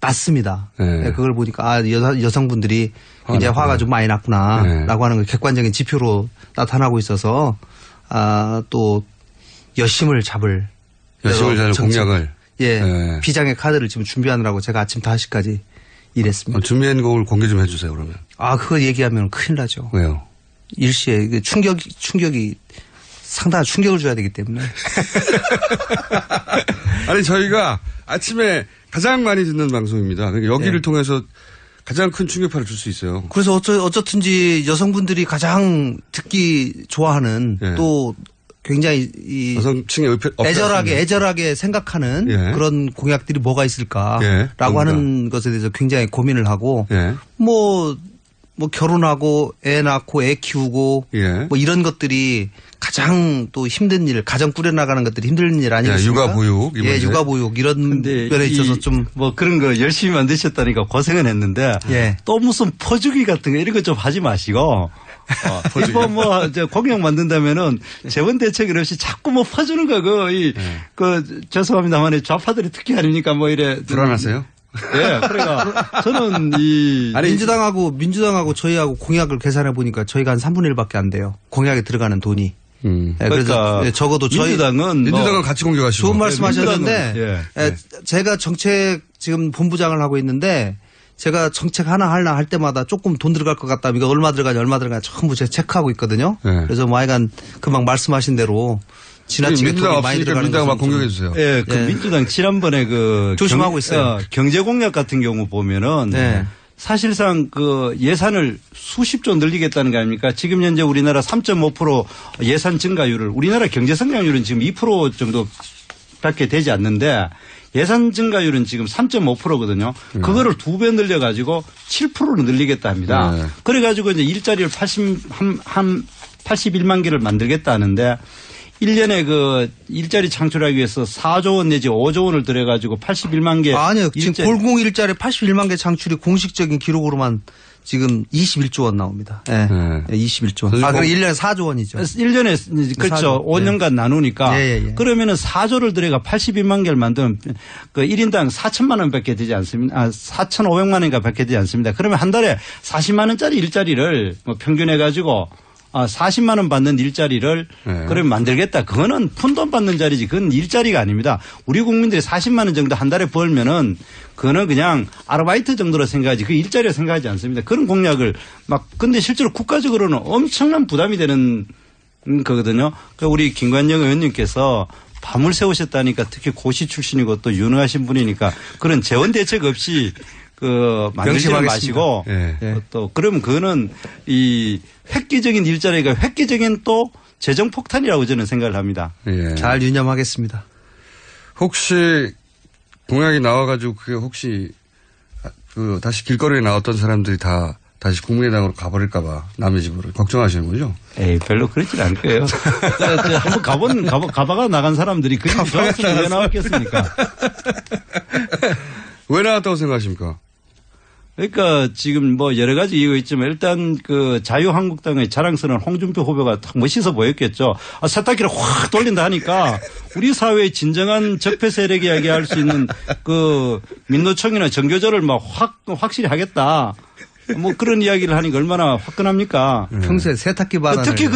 낮습니다. 그걸 보니까 여성분들이 굉장히 화가 좀 많이 났구나라고 하는 걸 객관적인 지표로 나타나고 있어서 또 여심을 잡을 공약을 비장의 카드를 지금 준비하느라고 제가 아침 5시까지 일했습니다. 준비한 곡을 공개 좀 해주세요, 그러면. 그거 얘기하면 큰일 나죠. 왜요? 일시에 충격이 상당한 충격을 줘야 되기 때문에. 아니, 저희가 아침에 가장 많이 듣는 방송입니다. 그러니까 여기를 통해서 가장 큰 충격파를 줄 수 있어요. 그래서 어쩌든지 여성분들이 가장 듣기 좋아하는 또 굉장히 이 여성층의 애절하게 생각하는 예. 그런 공약들이 뭐가 있을까라고 예. 하는 것에 대해서 굉장히 고민을 하고 예. 뭐 결혼하고 애 낳고 애 키우고 예. 뭐 이런 것들이 가장 또 힘든 일, 가정 꾸려나가는 것들이 힘든 일 아니겠습니까? 육아 보육. 예, 육아 보육 이런 면에 있어서 좀 뭐 그런 거 열심히 만드셨다니까 고생은 했는데 예. 또 무슨 퍼주기 같은 거 이런 거 좀 하지 마시고 이번 뭐 공약 만든다면은 재원 대책이 없이 자꾸 뭐 퍼주는 거 그 죄송합니다만 좌파들이 특히 아닙니까 뭐 이래 불안하세요? 예, 그러니까 저는 아니 민주당하고 저희하고 공약을 계산해 보니까 저희가 한 3분의 1밖에 안 돼요. 공약에 들어가는 돈이. 네, 그래서 그러니까 적어도 민주당은 같이 공격하시고 좋은 말씀하셨는데 제가 정책 지금 본부장을 하고 있는데 제가 정책 하나 할 때마다 조금 돈 들어갈 것 같다. 이거 얼마 들어가냐 전부 제가 체크하고 있거든요. 네. 그래서 뭐 하여간 금방 말씀하신 대로 지나치게 돈이 많이 들어가는 민주당 막 공격해 주세요. 예, 그 민주당 지난번에 조심하고 있어요. 경제 공약 같은 경우 보면은 사실상 그 예산을 수십조 늘리겠다는 거 아닙니까? 지금 현재 우리나라 3.5% 예산 증가율을 우리나라 경제 성장률은 지금 2% 정도밖에 되지 않는데 예산 증가율은 지금 3.5%거든요. 그거를 2배 늘려가지고 7%로 늘리겠다 합니다. 그래가지고 이제 일자리를 81만 개를 만들겠다 하는데 1년에 그 일자리 창출하기 위해서 4조 원 내지 5조 원을 들여가지고 81만 개. 아니요. 지금 골공 일자리 81만 개 창출이 공식적인 기록으로만 지금 21조 원 나옵니다. 네. 21조 원. 그럼 1년에 4조 원이죠. 1년에 그렇죠. 5년간 나누니까. 그러면은 4조를 들여가 82만 개를 만들면 그 1인당 4천만 원밖에 되지 않습니다. 4,500만 원인가 밖에 되지 않습니다. 그러면 한 달에 40만 원짜리 일자리를 뭐 평균해 가지고 40만 원 받는 일자리를 그러면 만들겠다. 그거는 푼돈 받는 자리지. 그건 일자리가 아닙니다. 우리 국민들이 40만 원 정도 한 달에 벌면은 그거는 그냥 아르바이트 정도로 생각하지 그 일자리로 생각하지 않습니다. 그런 공약을 근데 실제로 국가적으로는 엄청난 부담이 되는 거거든요. 그러니까 우리 김관영 의원님께서 밤을 새우셨다니까 특히 고시 출신이고 또 유능하신 분이니까 그런 재원 대책 없이 만들지 마시고 또 그러면 그거는 이 획기적인 일자리가 획기적인 또 재정 폭탄이라고 저는 생각을 합니다. 잘 유념하겠습니다. 혹시 공약이 나와가지고 그게 혹시 다시 길거리에 나왔던 사람들이 다시 국민의당으로 가버릴까봐 남의 집으로 걱정하시는 거죠? 에이, 별로 그렇진 않을 거예요. 한번 가봐가 나간 사람들이 그 집이 좋았으면 왜 나왔겠습니까? 왜 나왔다고 생각하십니까? 그러니까 지금 뭐 여러 가지 이유가 있지만 일단 그 자유한국당의 자랑스러운 홍준표 후보가 딱 멋있어 보였겠죠. 세탁기를 확 돌린다 하니까 우리 사회의 진정한 적폐 세력 이야기할 수 있는 그 민노총이나 정교조를 확실히 하겠다. 뭐 그런 이야기를 하니까 얼마나 화끈합니까? 평소에 세탁기 발언을 특히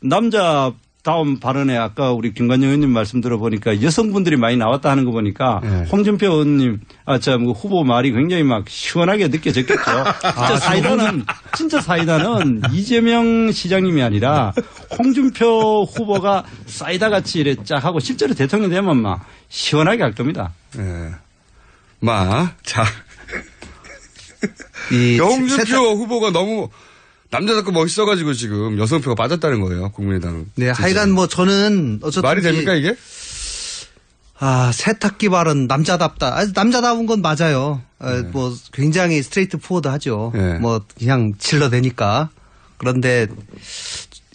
남자다운 남자다운 발언에 아까 우리 김관영 의원님 말씀 들어보니까 여성분들이 많이 나왔다 하는 거 보니까 홍준표 의원님 후보 말이 굉장히 막 시원하게 느껴졌겠죠. 진짜 사이다는 이재명 시장님이 아니라 홍준표 후보가 사이다 같이 이래 쫙 하고 실제로 대통령 되면 막 시원하게 할 겁니다. 홍준표 후보가 너무 남자답고 멋있어가지고 지금 여성표가 빠졌다는 거예요, 국민의당. 네, 하여간 뭐 저는 어쨌든 말이 됩니까 이게? 세탁기 발언 남자답다. 남자다운 건 맞아요. 뭐 굉장히 스트레이트 포워드하죠. 뭐 그냥 질러대니까. 그런데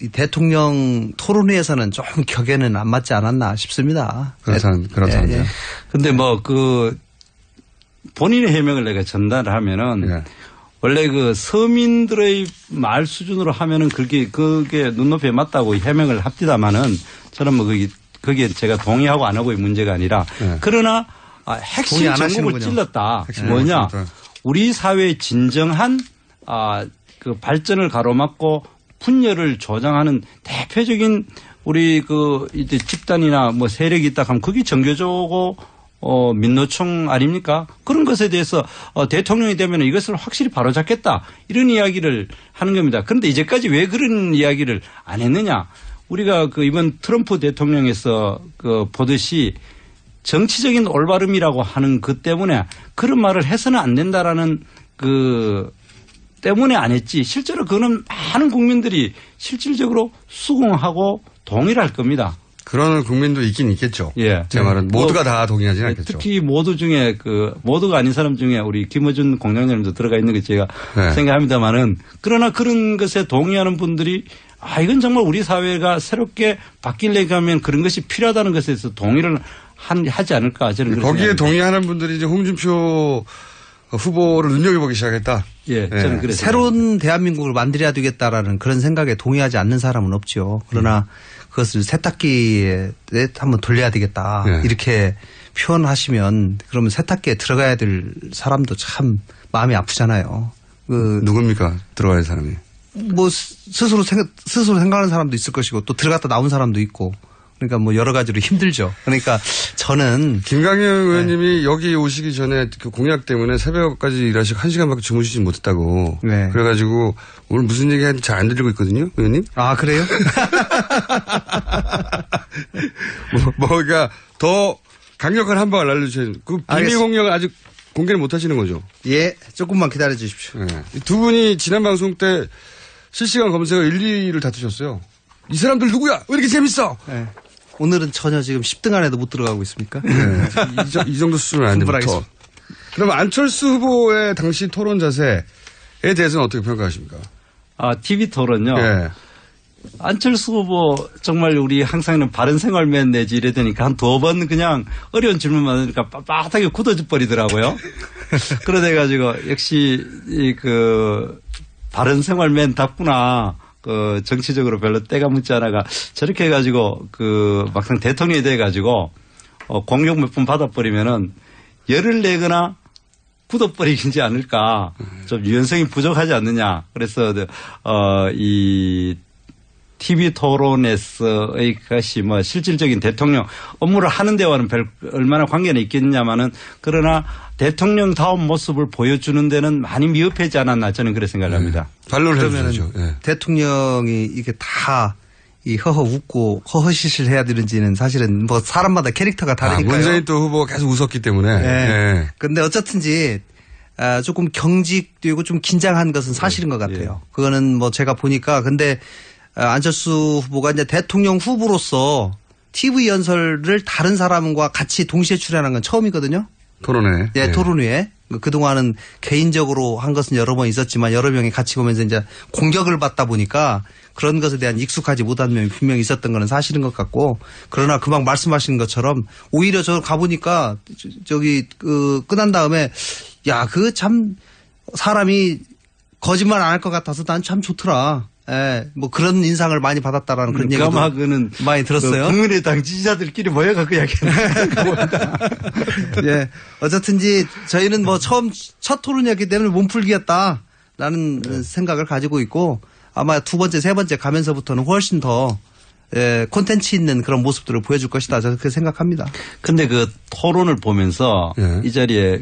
이 대통령 토론회에서는 좀 격에는 안 맞지 않았나 싶습니다. 그렇다는데요. 근데 본인의 해명을 내가 전달을 하면은 원래 그 서민들의 말 수준으로 하면은 그게 눈높이에 맞다고 해명을 합디다마는 저는 거기에 제가 동의하고 안 하고의 문제가 아니라 그러나 핵심 전공을 찔렀다. 뭐냐? 우리 사회의 진정한 그 발전을 가로막고 분열을 조장하는 대표적인 우리 이제 집단이나 뭐 세력이 있다 하면 그게 정교조고 민노총 아닙니까? 그런 것에 대해서 대통령이 되면 이것을 확실히 바로잡겠다. 이런 이야기를 하는 겁니다. 그런데 이제까지 왜 그런 이야기를 안 했느냐? 우리가 이번 트럼프 대통령에서 보듯이 정치적인 올바름이라고 하는 것 때문에 그런 말을 해서는 안 된다라는 때문에 안 했지 실제로 그거는 많은 국민들이 실질적으로 수긍하고 동의를 할 겁니다. 그런 국민도 있긴 있겠죠. 예. 제 말은 모두가 다 동의하지는 않겠죠. 특히 모두 중에 모두가 아닌 사람 중에 우리 김어준 공장장님도 들어가 있는 게 제가 네. 생각합니다만은 그러나 그런 것에 동의하는 분들이 이건 정말 우리 사회가 새롭게 바뀌려고 하면 그런 것이 필요하다는 것에 대해서 동의를 하지 않을까 저는 그렇게 거기에 생각합니다. 동의하는 분들이 이제 홍준표 후보를 눈여겨보기 시작했다. 예, 저는 그래서 새로운 대한민국을 만들어야 되겠다라는 그런 생각에 동의하지 않는 사람은 없죠. 그러나 그것을 세탁기에 한번 돌려야 되겠다. 네. 이렇게 표현하시면 그러면 세탁기에 들어가야 될 사람도 참 마음이 아프잖아요. 누굽니까? 들어가야 할 사람이. 뭐 스스로 생각하는 사람도 있을 것이고 또 들어갔다 나온 사람도 있고 그러니까 뭐 여러 가지로 힘들죠. 그러니까 저는 김강영 의원님이 여기 오시기 전에 그 공약 때문에 새벽까지 일하시고 1시간밖에 주무시지 못했다고. 네. 그래가지고 오늘 무슨 얘기 하는지 잘 안 들리고 있거든요, 의원님. 아 그래요? 그러니까 더 강력한 한방을 알려주셔야 그 비밀 공약을 아직 공개를 못 하시는 거죠? 예, 조금만 기다려 주십시오. 네. 두 분이 지난 방송 때 실시간 검색어 1, 2를 다투셨어요. 이 사람들 누구야? 왜 이렇게 재밌어? 네. 오늘은 전혀 지금 10등 안에도 못 들어가고 있습니까? 네. 이 정도 수준은 안 됩니다. 그럼 안철수 후보의 당시 토론 자세에 대해서는 어떻게 평가하십니까? TV 토론요? 네. 안철수 후보 정말 우리 항상 바른 생활맨 내지 이래 되니까 한 2번 그냥 어려운 질문만 하니까 빳빳하게 굳어져 버리더라고요. 그러다 가지고 역시 바른 생활맨답구나. 정치적으로 별로 때가 묻지 않아가 저렇게 해가지고 막상 대통령이 돼가지고 공격 몇 번 받아버리면은 열을 내거나 굳어버리지 않을까. 좀 유연성이 부족하지 않느냐. 그래서 이 TV 토론에서의 것이 뭐 실질적인 대통령 업무를 하는 데와는 얼마나 관계는 있겠냐마는 그러나 대통령다운 모습을 보여주는 데는 많이 미흡하지 않았나 저는 그렇게 생각을 합니다. 반론을 그러면 해주죠. 대통령이 이게 다 이 허허 웃고 허허시실 해야 되는지는 사실은 뭐 사람마다 캐릭터가 다르니까요. 문재인 또 후보가 계속 웃었기 때문에. 네. 근데 어쨌든지 조금 경직되고 좀 긴장한 것은 사실인 것 같아요. 그거는 뭐 제가 보니까 근데 안철수 후보가 이제 대통령 후보로서 TV 연설을 다른 사람과 같이 동시에 출연한 건 처음이거든요. 토론회. 네, 토론회에. 그동안은 개인적으로 한 것은 여러 번 있었지만 여러 명이 같이 보면서 이제 공격을 받다 보니까 그런 것에 대한 익숙하지 못한 면이 분명히 있었던 건 사실인 것 같고 그러나 금방 말씀하신 것처럼 오히려 저 가보니까 끝난 다음에 야, 참 사람이 거짓말 안 할 것 같아서 난 참 좋더라. 예, 뭐 그런 인상을 많이 받았다라는 그런 얘기도 많이 들었어요. 국민의당 지지자들끼리 모여갖고 이야기하는 겁니다. 예, 어쨌든지 저희는 뭐 첫 토론이었기 때문에 몸풀기였다라는 생각을 가지고 있고 아마 두 번째, 세 번째 가면서부터는 훨씬 더 콘텐츠 있는 그런 모습들을 보여줄 것이다. 저는 그렇게 생각합니다. 근데 토론을 보면서 이 자리에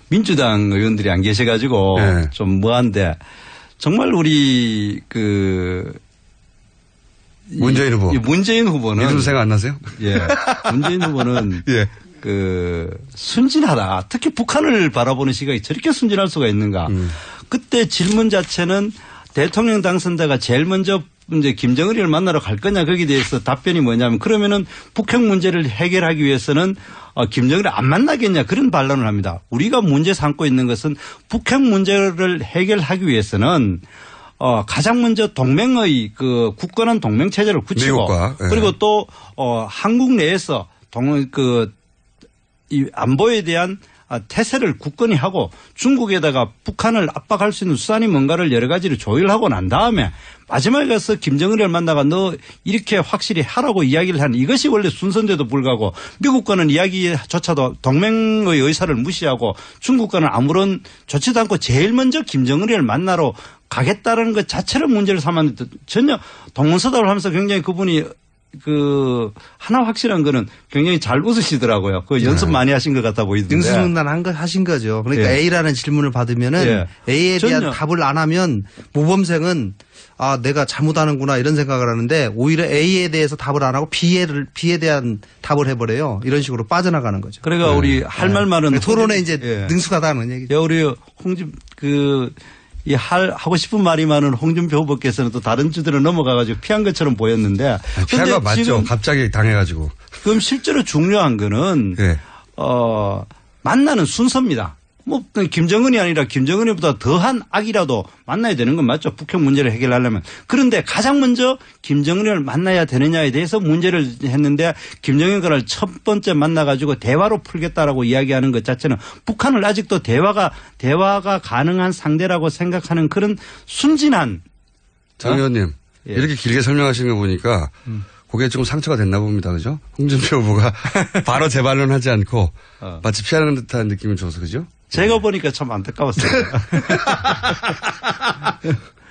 민주당 의원들이 안 계셔가지고 좀 뭐한데 정말 우리 문재인 후보. 문재인 후보는 이름 생각 안 나세요? 예. 문재인 후보는 순진하다. 특히 북한을 바라보는 시각이 저렇게 순진할 수가 있는가. 그때 질문 자체는 대통령 당선자가 제일 먼저 이제 김정은을 만나러 갈 거냐 거기에 대해서 답변이 뭐냐면 그러면은 북핵 문제를 해결하기 위해서는 김정은을 안 만나겠냐 그런 반론을 합니다. 우리가 문제 삼고 있는 것은 북핵 문제를 해결하기 위해서는 가장 먼저 동맹의 굳건한 동맹 체제를 구치고 미국과, 그리고 또 한국 내에서 이 안보에 대한 태세를 굳건히 하고 중국에다가 북한을 압박할 수 있는 수단이 뭔가를 여러 가지를 조율하고 난 다음에 마지막에 가서 김정은을 만나가 너 이렇게 확실히 하라고 이야기를 하는 이것이 원래 순서인데도 불구하고 미국과는 이야기조차도 동맹의 의사를 무시하고 중국과는 아무런 조치도 않고 제일 먼저 김정은을 만나러 가겠다는 것 자체를 문제를 삼았는데 전혀 동문서답을 하면서 굉장히 그분이 하나 확실한 거는 굉장히 잘 웃으시더라고요. 연습 많이 하신 것 같아 보이던데. 능수능란 하신 거죠. 그러니까 A라는 질문을 받으면은 A에 대한 답을 안 하면 모범생은 내가 잘못하는구나 이런 생각을 하는데 오히려 A에 대해서 답을 안 하고 B에 대한 답을 해버려요. 이런 식으로 빠져나가는 거죠. 그러니까 우리 할 말만은 토론에 이제 능숙하다는 얘기죠. 우리 하고 싶은 말이 많은 홍준표 후보께서는 또 다른 주들은 넘어가가지고 피한 것처럼 보였는데. 피한 거 맞죠. 갑자기 당해가지고. 그럼 실제로 중요한 거는 네. 만나는 순서입니다. 뭐 김정은이 아니라 김정은이보다 더한 악이라도 만나야 되는 건 맞죠. 북핵 문제를 해결하려면. 그런데 가장 먼저 김정은을 만나야 되느냐에 대해서 문제를 했는데 김정은과를 첫 번째 만나가지고 대화로 풀겠다라고 이야기하는 것 자체는 북한을 아직도 대화가 가능한 상대라고 생각하는 그런 순진한. 장 의원님 예. 이렇게 길게 설명하시는 거 보니까 그게 좀 상처가 됐나 봅니다. 그죠? 홍준표 후보가 바로 재반론하지 않고 마치 피하는 듯한 느낌을 줘서 그죠? 제가 보니까 참 안타까웠어요.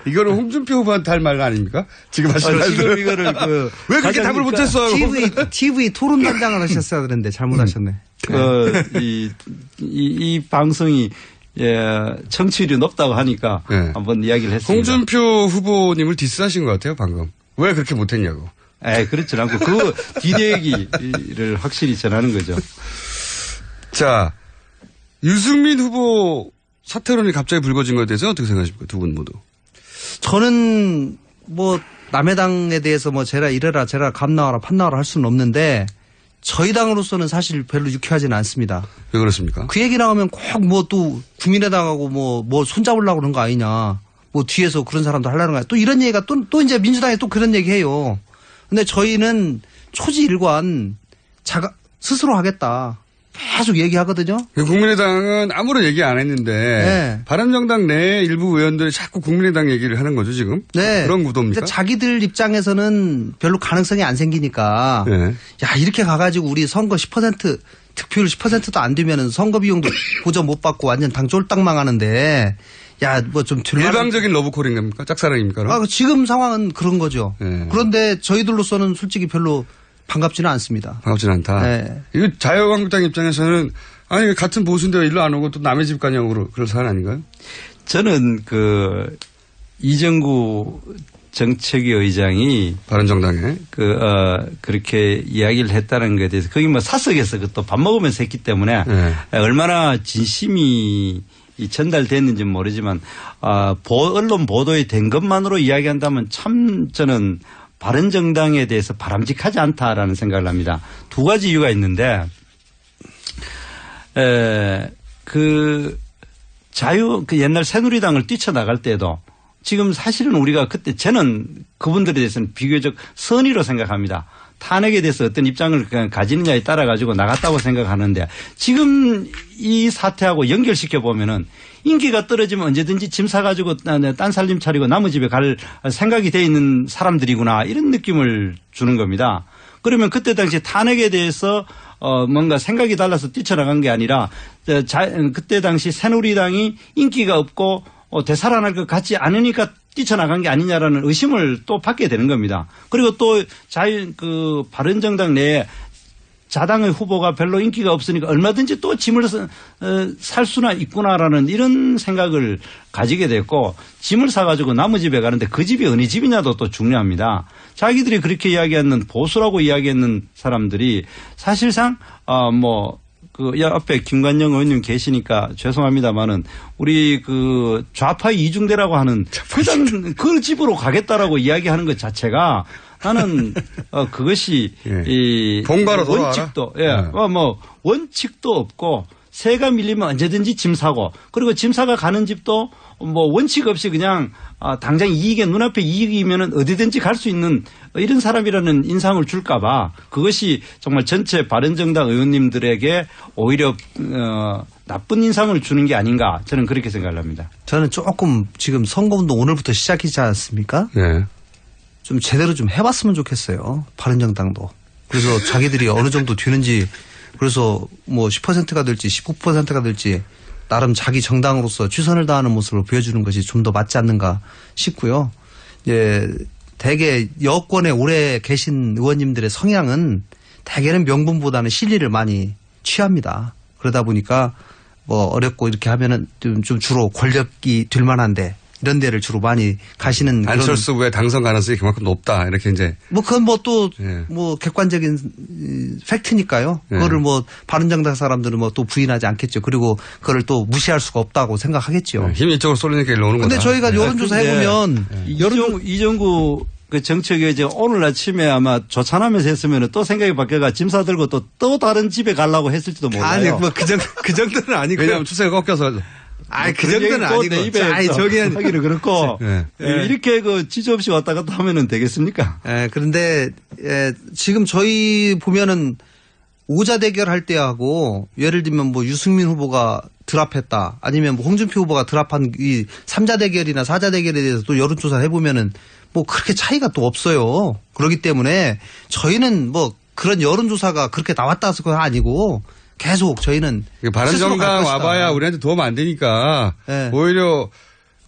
이거는 홍준표 후보한테 할 말 아닙니까? 지금 하시는 지금 이거를 왜 그렇게 답을 못했어요? TV 토론단장을 하셨어야 되는데 잘못하셨네. 이 방송이 청취율이 높다고 하니까 한번 이야기를 했습니다. 홍준표 후보님을 디스하신 것 같아요 방금. 왜 그렇게 못했냐고. 그렇지 않고 그 뒷얘기를 확실히 전하는 거죠. 자. 유승민 후보 사퇴론이 갑자기 불거진 것에 대해서 어떻게 생각하십니까? 두 분 모두. 저는 뭐 남의 당에 대해서 뭐 쟤라 이래라 쟤라 감 나와라 판 나와라 할 수는 없는데 저희 당으로서는 사실 별로 유쾌하지는 않습니다. 왜 그렇습니까? 그 얘기 나오면 꼭 뭐 또 국민의당하고 뭐 손잡으려고 그런 거 아니냐. 뭐 뒤에서 그런 사람도 하려는 거야. 또 이런 얘기가 또 이제 민주당에 또 그런 얘기 해요. 근데 저희는 초지일관 스스로 하겠다. 계속 얘기하거든요. 국민의당은 아무런 얘기 안 했는데 네. 바른정당 내 일부 의원들이 자꾸 국민의당 얘기를 하는 거죠 지금. 네. 그런 구도입니까? 그러니까 자기들 입장에서는 별로 가능성이 안 생기니까 네. 야 이렇게 가가지고 우리 선거 10% 득표율 10%도 안 되면은 선거 비용도 보전 못 받고 완전 당 쫄딱 망하는데 야 뭐 좀 일방적인 러브콜인 겁니까? 짝사랑입니까? 지금 상황은 그런 거죠. 네. 그런데 저희들로서는 솔직히 별로 반갑지는 않습니다. 반갑지는 않다. 네. 이거 자유한국당 입장에서는 아니 같은 보수인데 일로 안 오고 또 남의 집 가냐고 그럴 사안 아닌가요? 저는 이정구 정책위 의장이 바른정당에 그렇게 이야기를 했다는 것에 대해서 거기 뭐 사석에서 또 밥 먹으면서 했기 때문에 얼마나 진심이 전달됐는지는 모르지만 언론 보도에 된 것만으로 이야기한다면 참 저는 바른정당에 대해서 바람직하지 않다라는 생각을 합니다. 두 가지 이유가 있는데 옛날 새누리당을 뛰쳐나갈 때도 지금 사실은 우리가 그때 저는 그분들에 대해서는 비교적 선의로 생각합니다. 탄핵에 대해서 어떤 입장을 가지느냐에 따라 가지고 나갔다고 생각하는데 지금 이 사태하고 연결시켜 보면은 인기가 떨어지면 언제든지 짐 사가지고 딴 살림 차리고 남의 집에 갈 생각이 돼 있는 사람들이구나 이런 느낌을 주는 겁니다. 그러면 그때 당시 탄핵에 대해서 뭔가 생각이 달라서 뛰쳐나간 게 아니라 그때 당시 새누리당이 인기가 없고 되살아날 것 같지 않으니까 뛰쳐나간 게 아니냐라는 의심을 또 받게 되는 겁니다. 그리고 또 바른정당 내에 자당의 후보가 별로 인기가 없으니까 얼마든지 또 짐을 살 수나 있구나라는 이런 생각을 가지게 됐고 짐을 사가지고 남의 집에 가는데 그 집이 어느 집이냐도 또 중요합니다. 자기들이 그렇게 이야기하는 보수라고 이야기하는 사람들이 사실상 앞에 김관영 의원님 계시니까 죄송합니다만은 우리 좌파의 이중대라고 하는 그 집으로 가겠다라고 이야기하는 것 자체가 나는 그것이 본가로 원칙도 원칙도 없고 새가 밀리면 언제든지 짐 사고 그리고 짐 사가 가는 집도 원칙 없이 그냥 당장 눈앞에 이익이면은 어디든지 갈 수 있는 이런 사람이라는 인상을 줄까 봐 그것이 정말 전체 바른정당 의원님들에게 오히려 나쁜 인상을 주는 게 아닌가 저는 그렇게 생각을 합니다. 저는 조금 지금 선거운동 오늘부터 시작이지 않습니까? 네. 좀 제대로 좀 해봤으면 좋겠어요. 바른정당도. 그래서 자기들이 어느 정도 되는지 그래서 10%가 될지 19%가 될지 나름 자기 정당으로서 최선을 다하는 모습을 보여주는 것이 좀 더 맞지 않는가 싶고요. 대개 여권에 오래 계신 의원님들의 성향은 대개는 명분보다는 실리를 많이 취합니다. 그러다 보니까 어렵고 이렇게 하면은 좀 주로 권력이 될 만한데 이런 데를 주로 많이 가시는. 안철수 후보의 당선 가능성이 그만큼 높다. 이렇게 이제. 뭐 그건 뭐 또 뭐 객관적인 팩트니까요. 그거를 뭐 바른정당 사람들은 뭐 또 부인하지 않겠죠. 그리고 그걸 또 무시할 수가 없다고 생각하겠죠. 힘이 이쪽으로 쏠리니까 일로 오는 거다. 근데 저희가 여론조사 해보면 이정구 그 정책이 이제 오늘 아침에 아마 조찬하면서 했으면 또 생각이 바뀌어가 짐 싸들고 또 다른 집에 가려고 했을지도 몰라요. 아니 뭐 그 정도는 아니고. 왜냐하면 추세가 꺾여서. 그 정도는 아니고. 아니 저기 하기는 그렇고 이렇게 그 지저 없이 왔다 갔다 하면은 되겠습니까? 그런데 지금 저희 보면은 오자 대결할 때하고 예를 들면 뭐 유승민 후보가 드랍했다 아니면 뭐 홍준표 후보가 드랍한 이 3자 대결이나 4자 대결에 대해서 또 여론조사를 해보면은 뭐 그렇게 차이가 또 없어요. 그렇기 때문에 저희는 뭐 그런 여론조사가 그렇게 나왔다 해서가 아니고 계속 저희는 바른정당 와봐야 우리한테 도움 안 되니까 오히려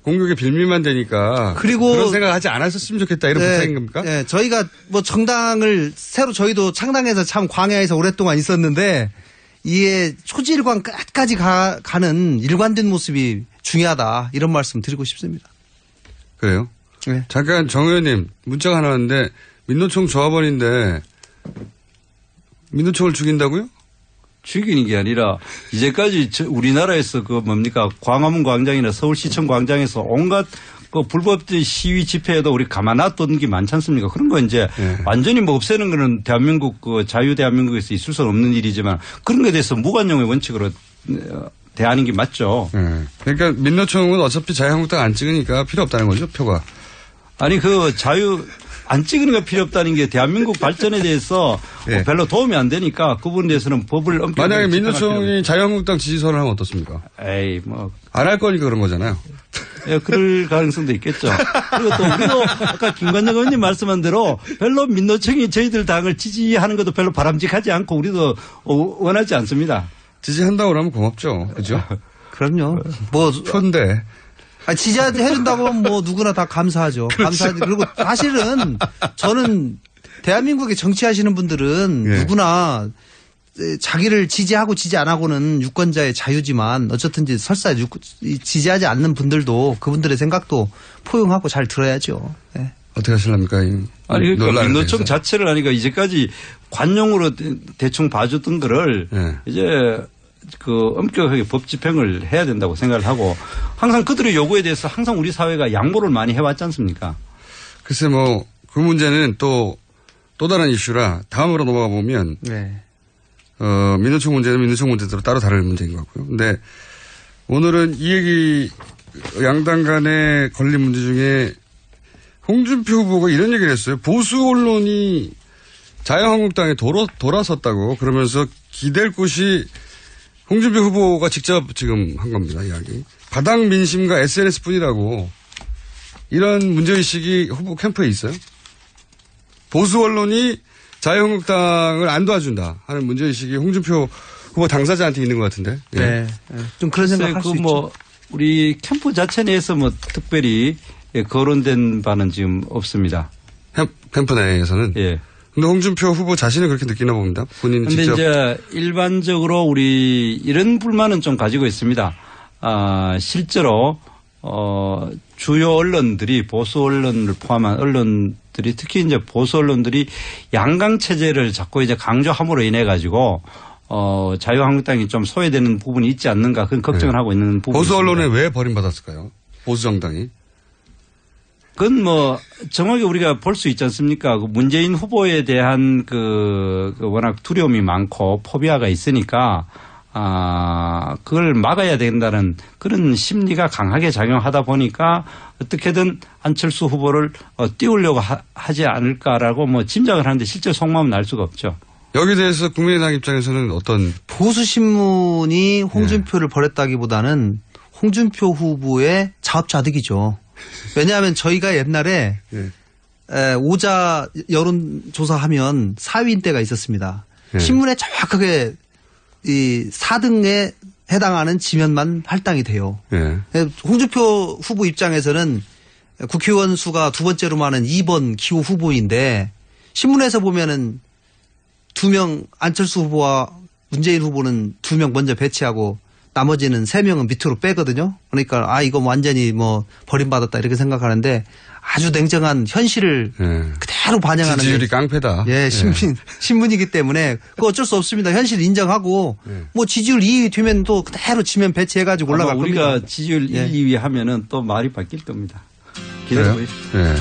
공격의 빌미만 되니까 그리고 그런 생각하지 않았었으면 좋겠다 이런 부탁인 겁니까? 네, 저희가 뭐 정당을 새로 저희도 창당해서 참 광야에서 오랫동안 있었는데 이에 초지일관 끝까지 가는 일관된 모습이 중요하다 이런 말씀 드리고 싶습니다. 그래요? 네. 잠깐 정 의원님 문자가 하나 왔는데 민노총 조합원인데 민노총을 죽인다고요? 죽이는 게 아니라 이제까지 우리나라에서 그 뭡니까 광화문 광장이나 서울시청 광장에서 온갖 그 불법 시위 집회에도 우리 가만 놔둔 게 많지 않습니까? 그런 거 이제 완전히 뭐 없애는 거는 대한민국 그 자유 대한민국에서 있을 수 없는 일이지만 그런 거에 대해서 무관용의 원칙으로 대하는 게 맞죠. 그러니까 민노총은 어차피 자유한국당 안 찍으니까 필요 없다는 거죠, 표가. 아니 그 안 찍는 거 필요 없다는 게 대한민국 발전에 대해서 별로 도움이 안 되니까 그 부분에 대해서는 법을 엄격하게 만약에 민노총이 자유한국당 지지선을 하면 어떻습니까? 에이 뭐 안 할 거니까 그런 거잖아요. 예, 그럴 가능성도 있겠죠. 그리고 또 우리도 아까 김관영 의원님 말씀한 대로 별로 민노총이 저희들 당을 지지하는 것도 별로 바람직하지 않고 우리도 원하지 않습니다. 지지한다고 그러면 고맙죠. 그죠? 그럼요. 뭐 표인데. 지지해준다고 하면 뭐 누구나 다 감사하죠. 그렇죠. 감사하죠. 그리고 사실은 저는 대한민국에 정치하시는 분들은 누구나 자기를 지지하고 지지 안 하고는 유권자의 자유지만 어쨌든 설사 지지하지 않는 분들도 그분들의 생각도 포용하고 잘 들어야죠. 네. 어떻게 하실랍니까? 아니 그러니까 민노총 자체를 하니까 이제까지 관용으로 대충 봐줬던 거를 이제 그 엄격하게 법 집행을 해야 된다고 생각을 하고 항상 그들의 요구에 대해서 항상 우리 사회가 양보를 많이 해왔지 않습니까? 글쎄 뭐 그 문제는 또 다른 이슈라 다음으로 넘어가 보면 민노총 문제는 민노총 문제대로 따로 다룰 문제인 것 같고요. 근데 오늘은 이 얘기 양당 간에 걸린 문제 중에 홍준표 후보가 이런 얘기를 했어요. 보수 언론이 자유한국당에 돌아섰다고 그러면서 기댈 곳이 홍준표 후보가 직접 지금 한 겁니다, 이야기. 바닥 민심과 SNS 뿐이라고 이런 문제의식이 후보 캠프에 있어요? 보수 언론이 자유한국당을 안 도와준다 하는 문제의식이 홍준표 후보 당사자한테 있는 것 같은데. 네. 좀 그런 생각 할 수 있죠. 우리 캠프 자체 내에서 뭐 특별히 거론된 바는 지금 없습니다. 캠프 내에서는? 예. 근데 홍준표 후보 자신은 그렇게 느끼나 봅니다. 본인은 근데 직접. 이제 일반적으로 우리 이런 불만은 좀 가지고 있습니다. 실제로 주요 언론들이 보수 언론을 포함한 언론들이 특히 이제 보수 언론들이 양강 체제를 자꾸 이제 강조함으로 인해 가지고 자유한국당이 좀 소외되는 부분이 있지 않는가 그런 걱정을 하고 있는 부분이 보수 있습니다. 언론에 왜 버림받았을까요? 보수 정당이. 그건 뭐 정확히 우리가 볼 수 있지 않습니까? 그 문재인 후보에 대한 그 워낙 두려움이 많고 포비아가 있으니까 그걸 막아야 된다는 그런 심리가 강하게 작용하다 보니까 어떻게든 안철수 후보를 띄우려고 하지 않을까라고 뭐 짐작을 하는데 실제 속마음은 알 수가 없죠. 여기에 대해서 국민의당 입장에서는 어떤 보수신문이 홍준표를 버렸다기보다는 홍준표 후보의 자업자득이죠. 왜냐하면 저희가 옛날에 오자 여론조사하면 4위인 때가 있었습니다. 신문에 정확하게 이 4등에 해당하는 지면만 할당이 돼요. 홍준표 후보 입장에서는 국회의원 수가 두 번째로 많은 2번 기호 후보인데 신문에서 보면은 2명 안철수 후보와 문재인 후보는 2명 먼저 배치하고 나머지는 3명은 밑으로 빼거든요. 그러니까 이거 완전히 뭐 버림받았다 이렇게 생각하는데 아주 냉정한 현실을 그대로 반영하는 지지율이 깡패다. 예, 신문이기 때문에 그거 어쩔 수 없습니다. 현실 인정하고 뭐 지지율 2위 되면 또 그대로 지면 배치해가지고 올라갈 겁니다. 우리가 지지율 1, 2위 하면은 또 말이 바뀔 겁니다. 기다려보십시오. 네.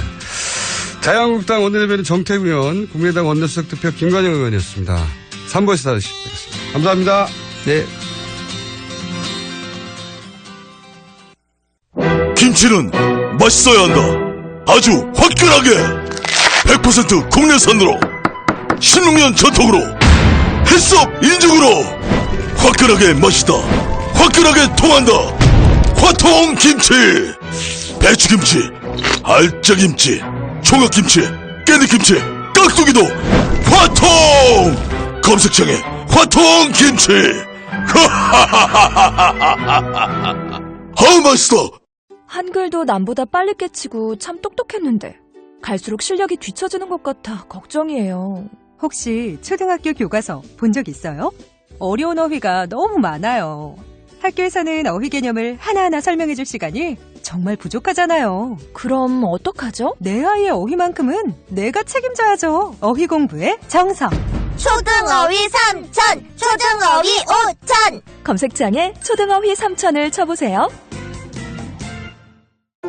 자유한국당 원내대변인 정태구 의원, 국민의당 원내수석 대표 김관영 의원이었습니다. 3부에서 다시 뵙겠습니다. 감사합니다. 네. 김치는 맛있어야 한다. 아주 화끈하게 100% 국내산으로 16년 전통으로 햇섭 인증으로 화끈하게 맛있다. 화끈하게 통한다. 화통김치. 배추김치, 알짜김치, 총각김치, 깻잎김치, 깍두기도 화통. 검색창에 화통김치. 아우 맛있어. 한글도 남보다 빨리 깨치고 참 똑똑했는데 갈수록 실력이 뒤처지는 것 같아 걱정이에요. 혹시 초등학교 교과서 본 적 있어요? 어려운 어휘가 너무 많아요. 학교에서는 어휘 개념을 하나하나 설명해 줄 시간이 정말 부족하잖아요. 그럼 어떡하죠? 내 아이의 어휘만큼은 내가 책임져야죠. 어휘 공부의 정석. 초등어휘 3천, 초등어휘 5천. 검색창에 초등어휘 3천을 쳐보세요.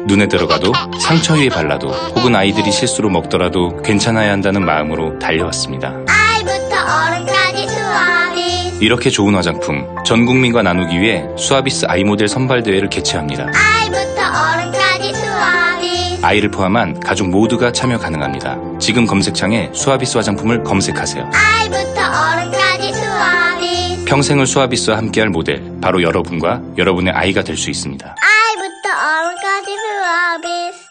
눈에 들어가도 상처 위에 발라도 혹은 아이들이 실수로 먹더라도 괜찮아야 한다는 마음으로 달려왔습니다. 아이부터 어른까지 수아비스. 이렇게 좋은 화장품 전 국민과 나누기 위해 수아비스 아이 모델 선발 대회를 개최합니다. 아이부터 어른까지 수아비스. 아이를 포함한 가족 모두가 참여 가능합니다. 지금 검색창에 수아비스 화장품을 검색하세요. 아이부터 어른까지 수아비스. 평생을 수아비스와 함께할 모델 바로 여러분과 여러분의 아이가 될 수 있습니다. 아이부터 어른까지 수아비스.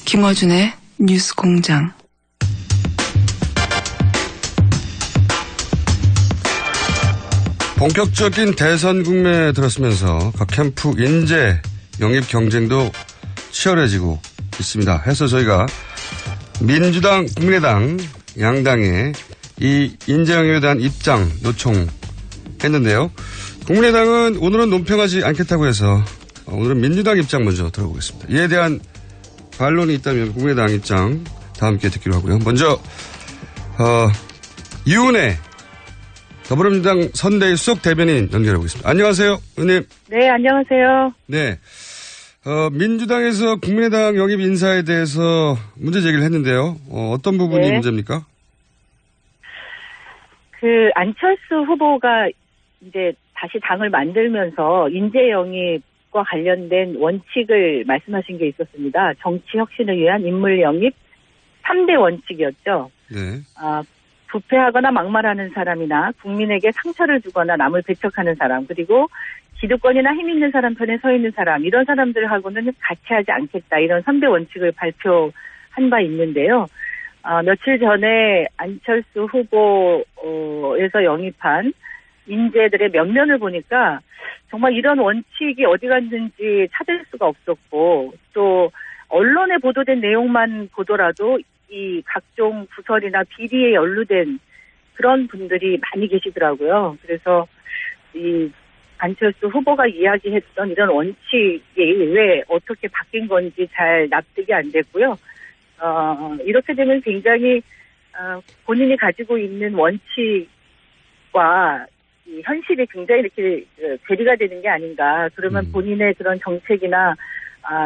김어준의 뉴스 공장. 본격적인 대선 국면에 들었으면서 각 캠프 인재 영입 경쟁도 치열해지고 있습니다. 해서 저희가 민주당, 국민의당 양당의 이 인재 영입에 대한 입장 요청했는데요. 국민의당은 오늘은 논평하지 않겠다고 해서 오늘은 민주당 입장 먼저 들어보겠습니다. 이에 대한 반론이 있다면 국민의당 입장 다 함께 듣기로 하고요. 먼저 유은혜 더불어민주당 선대위 수석 대변인 연결해 보겠습니다. 안녕하세요, 의원님. 네, 안녕하세요. 네, 민주당에서 국민의당 영입 인사에 대해서 문제 제기를 했는데요. 어떤 부분이 문제입니까? 안철수 후보가 이제 다시 당을 만들면서 인재 영입과 관련된 원칙을 말씀하신 게 있었습니다. 정치 혁신을 위한 인물 영입 3대 원칙이었죠. 네. 부패하거나 막말하는 사람이나 국민에게 상처를 주거나 남을 배척하는 사람, 그리고 기득권이나 힘 있는 사람 편에 서 있는 사람, 이런 사람들하고는 같이 하지 않겠다, 이런 3대 원칙을 발표한 바 있는데요. 며칠 전에 안철수 후보에서 영입한 인재들의 면면을 보니까 정말 이런 원칙이 어디 갔는지 찾을 수가 없었고, 또 언론에 보도된 내용만 보더라도 이 각종 구설이나 비리에 연루된 그런 분들이 많이 계시더라고요. 그래서 이 안철수 후보가 이야기했던 이런 원칙이 왜 어떻게 바뀐 건지 잘 납득이 안 됐고요. 이렇게 되면 굉장히 본인이 가지고 있는 원칙과 이 현실이 굉장히 이렇게 괴리가 되는 게 아닌가. 그러면 본인의 그런 정책이나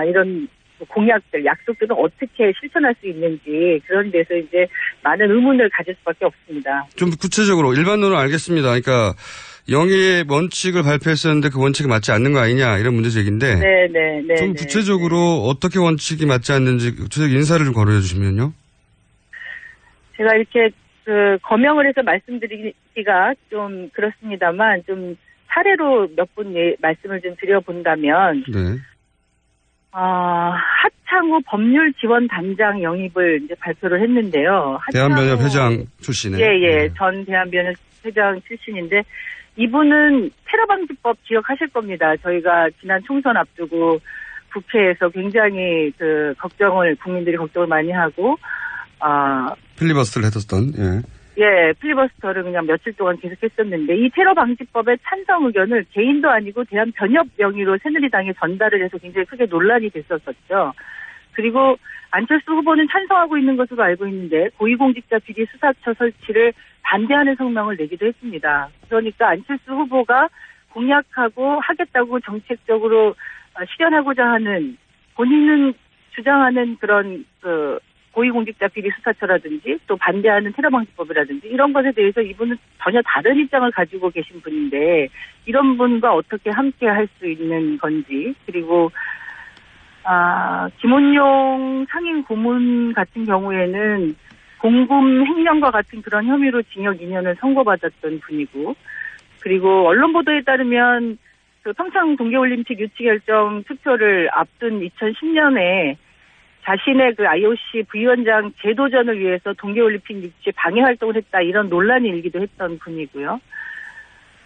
이런 공약들, 약속들은 어떻게 실천할 수 있는지, 그런 데서 이제 많은 의문을 가질 수밖에 없습니다. 좀 구체적으로 일반론은 알겠습니다. 그러니까 영입 원칙을 발표했었는데 그 원칙이 맞지 않는 거 아니냐, 이런 문제 제기인데. 네. 좀 구체적으로 어떻게 원칙이 맞지 않는지 구체적 인사를 좀 거론해 주시면요. 제가 이렇게 거명을 해서 말씀드리기가 좀 그렇습니다만, 좀 사례로 몇 분 말씀을 좀 드려본다면. 네. 하창우 법률지원단장 영입을 이제 발표를 했는데요. 대한변협 회장 출신의. 예. 전 대한변협 회장 출신인데, 이분은 테러방지법 기억하실 겁니다. 저희가 지난 총선 앞두고 국회에서 굉장히 국민들이 걱정을 많이 하고, 필리버스터를 했었던, 필리버스터를 그냥 며칠 동안 계속 했었는데, 이 테러방지법의 찬성 의견을 개인도 아니고 대한 변협 명의로 새누리당에 전달을 해서 굉장히 크게 논란이 됐었죠. 그리고 안철수 후보는 찬성하고 있는 것으로 알고 있는데, 고위공직자 비리 수사처 설치를 반대하는 성명을 내기도 했습니다. 그러니까 안철수 후보가 공약하고 하겠다고 정책적으로 실현하고자 하는, 본인은 주장하는 그런 고위공직자 비리 수사처라든지 또 반대하는 테러방지법이라든지 이런 것에 대해서 이분은 전혀 다른 입장을 가지고 계신 분인데, 이런 분과 어떻게 함께 할 수 있는 건지, 그리고 김원용 상임 고문 같은 경우에는 공금 횡령과 같은 그런 혐의로 징역 2년을 선고받았던 분이고, 그리고 언론 보도에 따르면 평창 동계올림픽 유치 결정 투표를 앞둔 2010년에 자신의 IOC 부위원장 재도전을 위해서 동계올림픽 유치 방해 활동을 했다, 이런 논란이 일기도 했던 분이고요.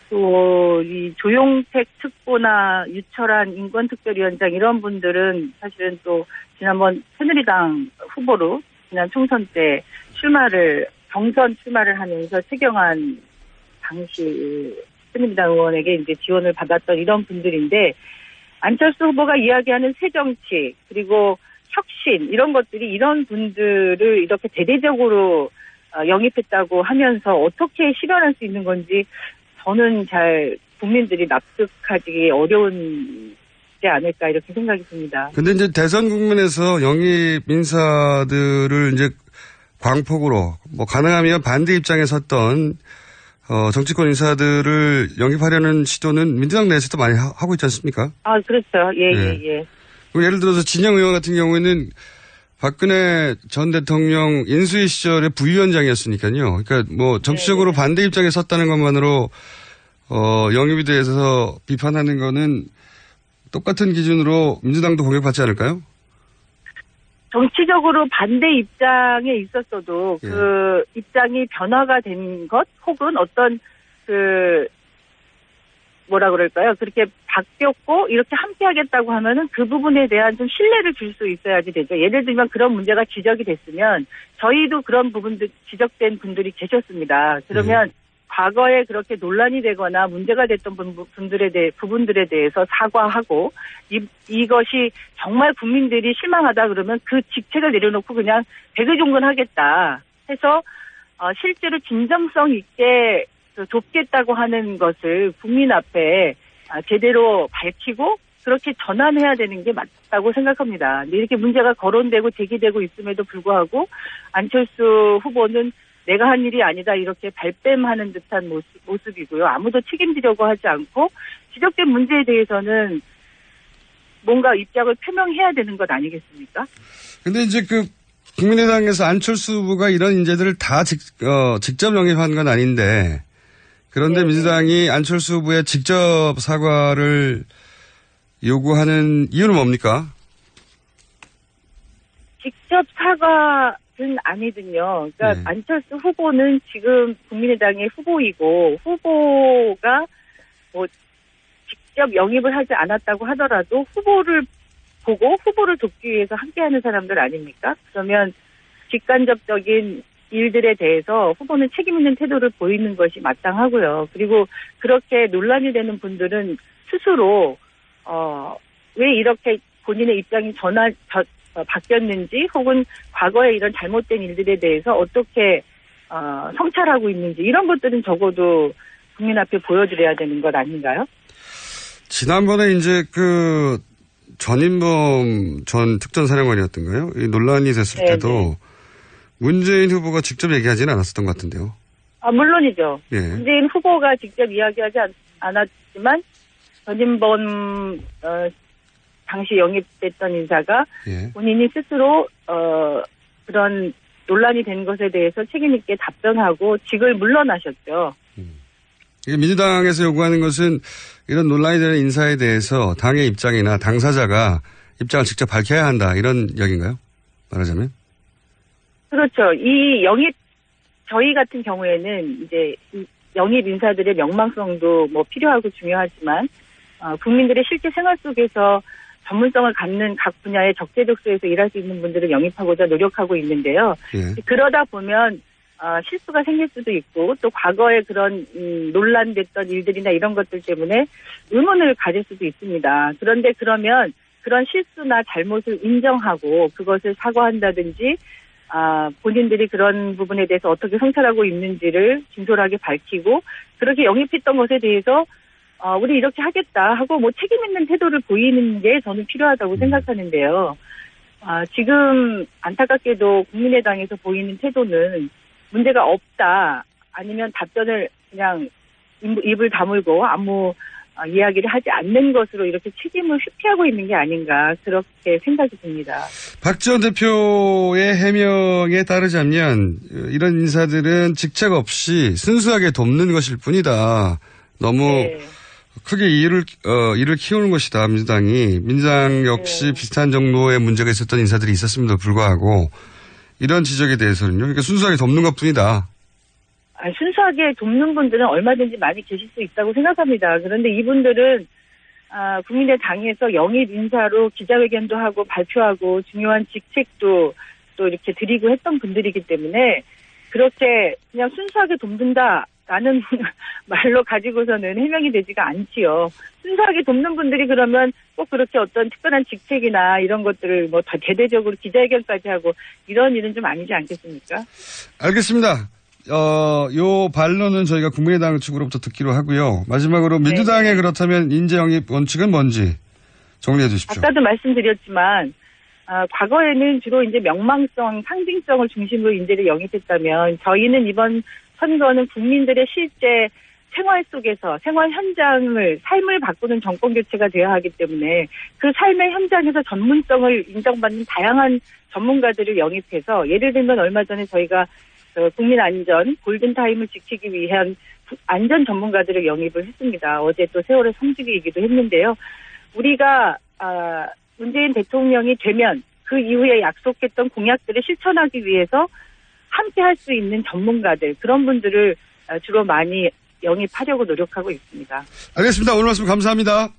또 이 조용택 특보나 유철한 인권특별위원장 이런 분들은 사실은 또 지난번 새누리당 후보로 지난 총선 때 경선 출마를 하면서 최경환 당시 새누리당 의원에게 이제 지원을 받았던 이런 분들인데, 안철수 후보가 이야기하는 새정치 그리고 혁신 이런 것들이 이런 분들을 이렇게 대대적으로 영입했다고 하면서 어떻게 실현할 수 있는 건지 저는 잘 국민들이 납득하기 어려운지 않을까 이렇게 생각이 듭니다. 근데 이제 대선 국면에서 영입 인사들을 이제 광폭으로 가능하면 반대 입장에 섰던 정치권 인사들을 영입하려는 시도는 민주당 내에서도 많이 하고 있지 않습니까? 그렇죠. 예. 예를 들어서 진영 의원 같은 경우에는 박근혜 전 대통령 인수위 시절에 부위원장이었으니까요. 그러니까 정치적으로 반대 입장에 섰다는 것만으로 영입에 대해서 비판하는 거는 똑같은 기준으로 민주당도 공격받지 않을까요? 정치적으로 반대 입장에 있었어도 그 입장이 변화가 된 것, 혹은 어떤 그렇게 바뀌었고 이렇게 함께 하겠다고 하면은 그 부분에 대한 좀 신뢰를 줄 수 있어야지 되죠. 예를 들면 그런 문제가 지적이 됐으면 저희도 그런 부분들 지적된 분들이 계셨습니다. 그러면 과거에 그렇게 논란이 되거나 문제가 됐던 부분들에 대해서 사과하고 이것이 정말 국민들이 실망하다 그러면 그 직책을 내려놓고 그냥 백의종군하겠다 해서 실제로 진정성 있게 돕겠다고 하는 것을 국민 앞에 제대로 밝히고 그렇게 전환해야 되는 게 맞다고 생각합니다. 근데 이렇게 문제가 거론되고 제기되고 있음에도 불구하고 안철수 후보는 내가 한 일이 아니다 이렇게 발뺌하는 듯한 모습이고요. 아무도 책임지려고 하지 않고 지적된 문제에 대해서는 뭔가 입장을 표명해야 되는 것 아니겠습니까? 근데 이제 국민의당에서 안철수 후보가 이런 인재들을 다 직접 영입한 건 아닌데, 그런데 민주당이 안철수 후보의 직접 사과를 요구하는 이유는 뭡니까? 직접 사과는 아니거든요. 그러니까 안철수 후보는 지금 국민의당의 후보이고, 후보가 직접 영입을 하지 않았다고 하더라도 후보를 보고 후보를 돕기 위해서 함께하는 사람들 아닙니까? 그러면 직간접적인 일들에 대해서 후보는 책임 있는 태도를 보이는 것이 마땅하고요. 그리고 그렇게 논란이 되는 분들은 스스로 왜 이렇게 본인의 입장이 바뀌었는지, 혹은 과거에 이런 잘못된 일들에 대해서 어떻게 성찰하고 있는지, 이런 것들은 적어도 국민 앞에 보여드려야 되는 것 아닌가요? 지난번에 이제 전인범 전 특전사령관이었던가요? 이 논란이 됐을 때도 문재인 후보가 직접 얘기하지는 않았었던 것 같은데요. 물론이죠. 문재인 후보가 직접 이야기하지 않았지만 전인범 당시 영입됐던 인사가 본인이 스스로 그런 논란이 된 것에 대해서 책임 있게 답변하고 직을 물러나셨죠. 민주당에서 요구하는 것은 이런 논란이 되는 인사에 대해서 당의 입장이나 당사자가 입장을 직접 밝혀야 한다, 이런 이야기인가요? 말하자면? 그렇죠. 이 영입, 저희 같은 경우에는 이제 영입 인사들의 명망성도 뭐 필요하고 중요하지만 국민들의 실제 생활 속에서 전문성을 갖는 각 분야의 적재적소에서 일할 수 있는 분들을 영입하고자 노력하고 있는데요. 예. 그러다 보면 실수가 생길 수도 있고 또 과거에 그런 논란됐던 일들이나 이런 것들 때문에 의문을 가질 수도 있습니다. 그런데 그러면 그런 실수나 잘못을 인정하고 그것을 사과한다든지 본인들이 그런 부분에 대해서 어떻게 성찰하고 있는지를 진솔하게 밝히고 그렇게 영입했던 것에 대해서 우리 이렇게 하겠다 하고 뭐 책임 있는 태도를 보이는 게 저는 필요하다고 생각하는데요. 지금 안타깝게도 국민의당에서 보이는 태도는 문제가 없다 아니면 답변을 그냥 입을 다물고 아무 이야기를 하지 않는 것으로 이렇게 책임을 회피하고 있는 게 아닌가 그렇게 생각이 듭니다. 박 전 대표의 해명에 따르자면 이런 인사들은 직책 없이 순수하게 돕는 것일 뿐이다. 너무 네. 크게 일을 키우는 것이다. 민주당 역시 비슷한 정도의 문제가 있었던 인사들이 있었음에도 불구하고 이런 지적에 대해서는요. 그러니까 순수하게 돕는 것뿐이다. 순수하게 돕는 분들은 얼마든지 많이 계실 수 있다고 생각합니다. 그런데 이분들은 국민의당에서 영입 인사로 기자회견도 하고 발표하고 중요한 직책도 또 이렇게 드리고 했던 분들이기 때문에 그렇게 그냥 순수하게 돕는다라는 말로 가지고서는 해명이 되지가 않지요. 순수하게 돕는 분들이 그러면 꼭 그렇게 어떤 특별한 직책이나 이런 것들을 뭐 다 대대적으로 기자회견까지 하고 이런 일은 좀 아니지 않겠습니까? 알겠습니다. 요 반론은 저희가 국민의당 측으로부터 듣기로 하고요. 마지막으로 민주당에 그렇다면 인재 영입 원칙은 뭔지 정리해 주십시오. 아까도 말씀드렸지만 과거에는 주로 이제 명망성, 상징성을 중심으로 인재를 영입했다면 저희는 이번 선거는 국민들의 실제 생활 속에서 생활 현장을 삶을 바꾸는 정권 교체가 되어야 하기 때문에 그 삶의 현장에서 전문성을 인정받는 다양한 전문가들을 영입해서 예를 들면 얼마 전에 저희가 국민 안전 골든타임을 지키기 위한 안전 전문가들을 영입을 했습니다. 어제 또 세월의 성지기이기도 했는데요. 우리가 문재인 대통령이 되면 그 이후에 약속했던 공약들을 실천하기 위해서 함께 할 수 있는 전문가들 그런 분들을 주로 많이 영입하려고 노력하고 있습니다. 알겠습니다. 오늘 말씀 감사합니다.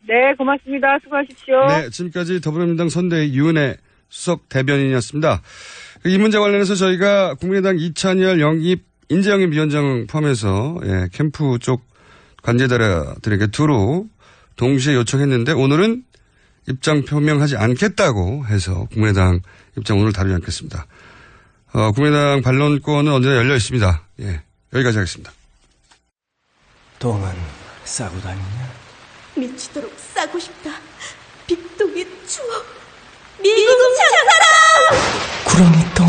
네, 고맙습니다. 수고하십시오. 네, 지금까지 더불어민주당 선대위 유은혜 수석 대변인이었습니다. 이 문제 관련해서 저희가 국민의당 이찬열 인재 영입 위원장 포함해서 캠프 쪽 관계자들에게 두루 동시에 요청했는데 오늘은 입장 표명하지 않겠다고 해서 국민의당 입장 오늘 다루지 않겠습니다. 국민의당 반론권은 언제나 열려 있습니다. 여기까지 하겠습니다. 똥은 싸고 다니냐? 미치도록 싸고 싶다. 빅동의 추억. 미궁 장사랑! 구렁이 똥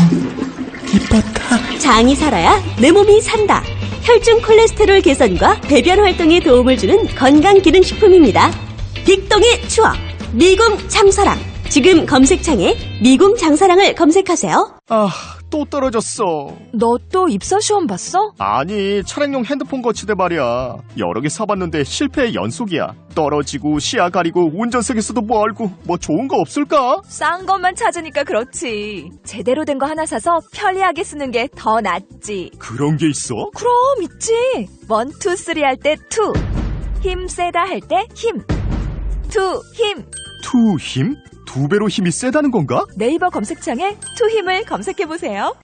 이뻤다. 장이 살아야 내 몸이 산다. 혈중 콜레스테롤 개선과 배변 활동에 도움을 주는 건강기능식품입니다. 빅동의 추억. 미궁 장사랑. 지금 검색창에 미궁 장사랑을 검색하세요. 또 떨어졌어. 너 또 입사 시험 봤어? 아니, 차량용 핸드폰 거치대 말이야. 여러 개 사봤는데 실패의 연속이야. 떨어지고 시야 가리고 운전석에서도 멀고 뭐 좋은 거 없을까? 싼 것만 찾으니까 그렇지. 제대로 된 거 하나 사서 편리하게 쓰는 게 더 낫지. 그런 게 있어? 그럼 있지. 1, 2, 3 할 때 2. 힘 세다 할 때 힘. 2 힘. 2 힘? 2배로 힘이 세다는 건가? 네이버 검색창에 2 힘을 검색해보세요.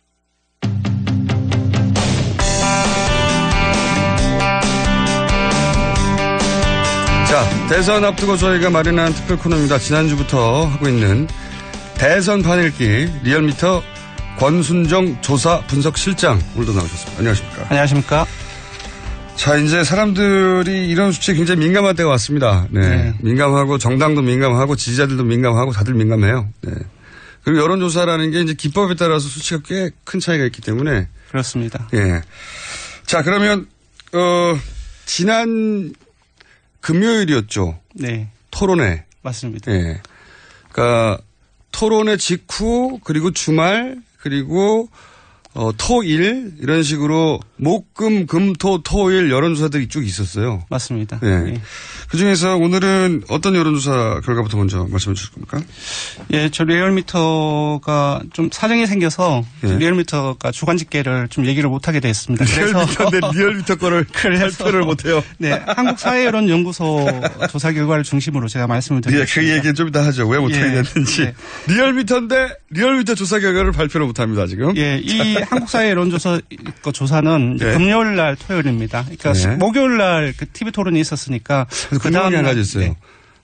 자, 대선 앞두고 저희가 마련한 특별 코너입니다. 지난주부터 하고 있는 대선 판읽기 리얼미터 권순정 조사 분석실장 오늘도 나오셨습니다. 안녕하십니까? 안녕하십니까? 자, 이제 사람들이 이런 수치에 굉장히 민감할 때가 왔습니다. 네. 민감하고 정당도 민감하고 지지자들도 민감하고 다들 민감해요. 네. 그리고 여론조사라는 게 이제 기법에 따라서 수치가 꽤 큰 차이가 있기 때문에 그렇습니다. 예. 자, 그러면 지난 금요일이었죠. 네. 토론회. 맞습니다. 예. 그러니까 토론회 직후 그리고 주말 그리고 토일 이런 식으로 목금 금토 토일 여론조사들이 쭉 있었어요. 맞습니다. 예. 네. 그중에서 오늘은 어떤 여론조사 결과부터 먼저 말씀해 주실 겁니까? 예, 저 리얼미터가 좀 사정이 생겨서 리얼미터가 주간 집계를 좀 얘기를 못하게 됐습니다. 리얼미터인데 리얼미터 거를 발표를 못해요. 네, 한국사회여론연구소 조사 결과를 중심으로 제가 말씀을 드리겠습니다. 그 얘기는 좀 이따 하죠. 왜 못하게 됐는지. 네. 리얼미터인데 리얼미터 조사 결과를 발표를 못합니다 지금. 예, 이 한국사회여론조사 조사는 금요일 날 토요일입니다. 그러니까 목요일 날 그 TV 토론이 있었으니까 궁금한 게 한 가지 있어요.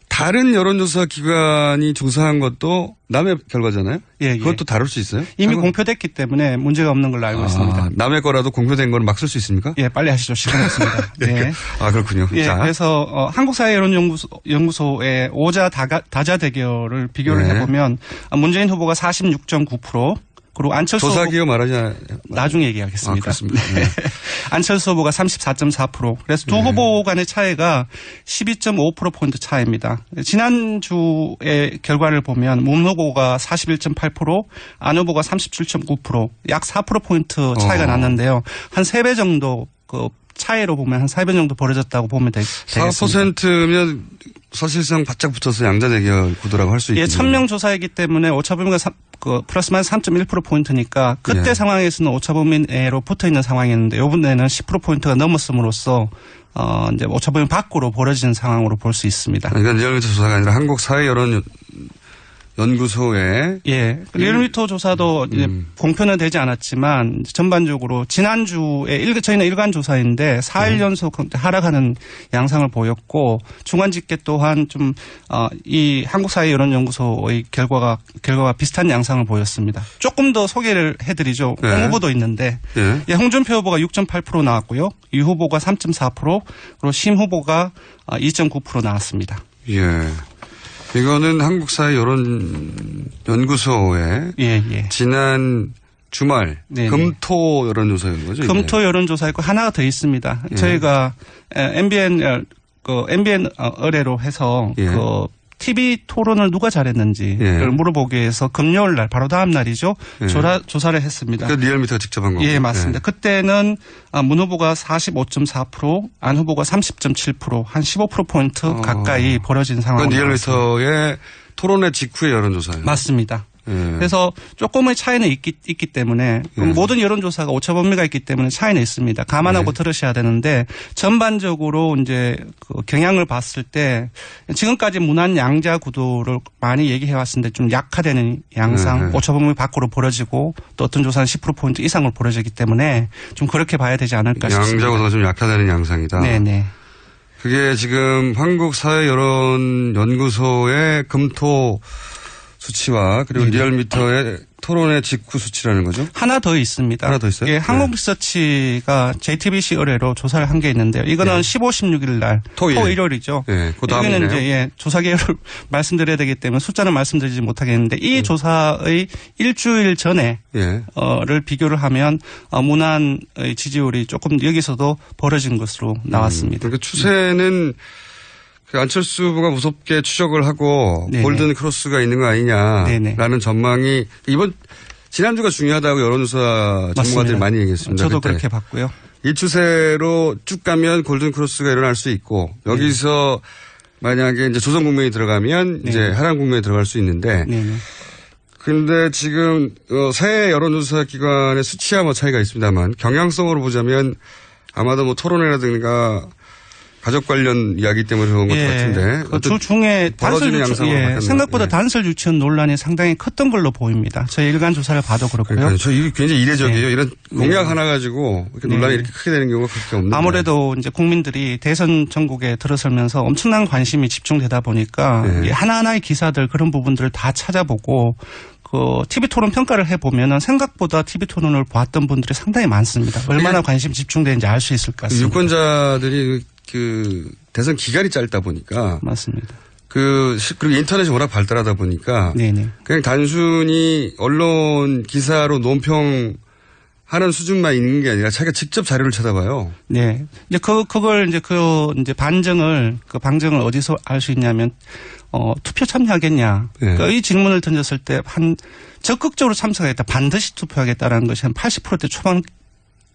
다른 여론조사 기관이 조사한 것도 남의 결과잖아요? 예, 그것도 다룰 수 있어요? 이미 공표됐기 때문에 문제가 없는 걸로 알고 있습니다. 남의 거라도 공표된 거는 막 쓸 수 있습니까? 예, 빨리 하시죠. 시간 없습니다. 네. 그렇군요. 예, 자. 그래서 한국사회여론연구소의 오자 다자 대결을 비교를 해보면 문재인 후보가 46.9%, 그리고 안철수 조사기업 말하지 나중에 얘기하겠습니다. 그렇습니다. 네. 안철수 후보가 34.4%. 그래서 두 후보 간의 차이가 12.5%포인트 차이입니다. 지난주의 결과를 보면 문 후보가 41.8%, 안 후보가 37.9%, 약 4%포인트 차이가 났는데요. 한 3배 정도 그 차이로 보면 한 4배 정도 벌어졌다고 보면 되겠습니다. 4%면 사실상 바짝 붙어서 양자 대결 구도라고 할 수 있겠네요. 예, 1000명 조사이기 때문에 오차범위가 플러스 마이너스 3.1%포인트니까 그때 상황에서는 오차범위 내로 붙어 있는 상황이었는데 이번에는 10%포인트가 넘었음으로써 이제 오차범위 밖으로 벌어지는 상황으로 볼 수 있습니다. 그러니까 리얼미터 조사가 아니라 한국사회여론연구소에 리얼미터 조사도 이제 공표는 되지 않았지만 전반적으로 지난주에 저희는 일간 조사인데 4일 연속 하락하는 양상을 보였고 중간 집계 또한 좀 이 한국사회여론연구소의 결과가 비슷한 양상을 보였습니다. 조금 더 소개를 해드리죠. 홍 후보도 있는데 홍준표 후보가 6.8% 나왔고요. 유 후보가 3.4% 그리고 심 후보가 2.9% 나왔습니다. 예. 이거는 한국사회여론연구소에 지난 주말 금토 여론조사인 거죠? 금토 여론조사 있고 하나가 더 있습니다. 저희가 MBN 의뢰로 해서 그 TV 토론을 누가 잘했는지를 물어보기 위해서 금요일 날 바로 다음 날이죠. 조사를 했습니다. 그러니까 리얼미터가 직접 한 거고. 예, 맞습니다. 그때는 문 후보가 45.4%, 안 후보가 30.7%, 한 15%포인트 가까이 벌어진 상황입니다. 리얼미터의 토론회 직후의 여론조사예요. 맞습니다. 그래서 조금의 차이는 있기 때문에 모든 여론조사가 오차범위가 있기 때문에 차이는 있습니다. 감안하고 들으셔야 되는데 전반적으로 이제 그 경향을 봤을 때 지금까지 무난 양자 구도를 많이 얘기해 왔는데 좀 약화되는 양상, 오차범위 밖으로 벌어지고 또 어떤 조사는 10%포인트 이상으로 벌어지기 때문에 좀 그렇게 봐야 되지 않을까 싶습니다. 양자 구도가 좀 약화되는 양상이다. 네네. 그게 지금 한국사회여론연구소의 금토 수치와 그리고 리얼미터의 토론회 직후 수치라는 거죠? 하나 더 있습니다. 하나 더 있어요? 예, 한국리서치가 JTBC 의뢰로 조사를 한 게 있는데요. 이거는 15, 16일 날 토일요일이죠. 그 다음이네요. 여기는 이제 조사 개요를 말씀드려야 되기 때문에 숫자는 말씀드리지 못하겠는데 이 조사의 일주일 전에 를 비교를 하면 무난의 지지율이 조금 여기서도 벌어진 것으로 나왔습니다. 그러니까 추세는 안철수 후보가 무섭게 추적을 하고 골든 크로스가 있는 거 아니냐라는 전망이 지난주가 중요하다고 여론조사 전문가들이 많이 얘기했습니다. 저도 그렇게 봤고요. 이 추세로 쭉 가면 골든 크로스가 일어날 수 있고 여기서 만약에 이제 조정 국면이 들어가면 이제 하락 국면에 들어갈 수 있는데 근데 지금 새 여론조사 기관의 수치와 차이가 있습니다만 경향성으로 보자면 아마도 토론회라든가 가족 관련 이야기 때문에 그런 것 같은데. 그 주중에 생각보다 단설 유치원 논란이 상당히 컸던 걸로 보입니다. 저희 일간 조사를 봐도 그렇고요. 그러니까 저 이게 굉장히 이례적이에요. 이런 공약 하나 가지고 이렇게 논란이 이렇게 크게 되는 경우가 그렇게 없는데. 아무래도 이제 국민들이 대선 전국에 들어서면서 엄청난 관심이 집중되다 보니까 하나하나의 기사들 그런 부분들을 다 찾아보고 그 TV 토론 평가를 해보면은 생각보다 TV 토론을 보았던 분들이 상당히 많습니다. 얼마나 관심 집중되는지 알 수 있을 것 같습니다. 유권자들이 그 대선 기간이 짧다 보니까 맞습니다. 그리고 인터넷이 워낙 발달하다 보니까 그냥 단순히 언론 기사로 논평하는 수준만 있는 게 아니라 자기가 직접 자료를 찾아봐요. 네. 이제 그걸 이제 방정을 어디서 알 수 있냐면 투표 참여하겠냐. 그러니까 이 질문을 던졌을 때 적극적으로 참석하겠다. 반드시 투표하겠다라는 것이 한 80%대 초반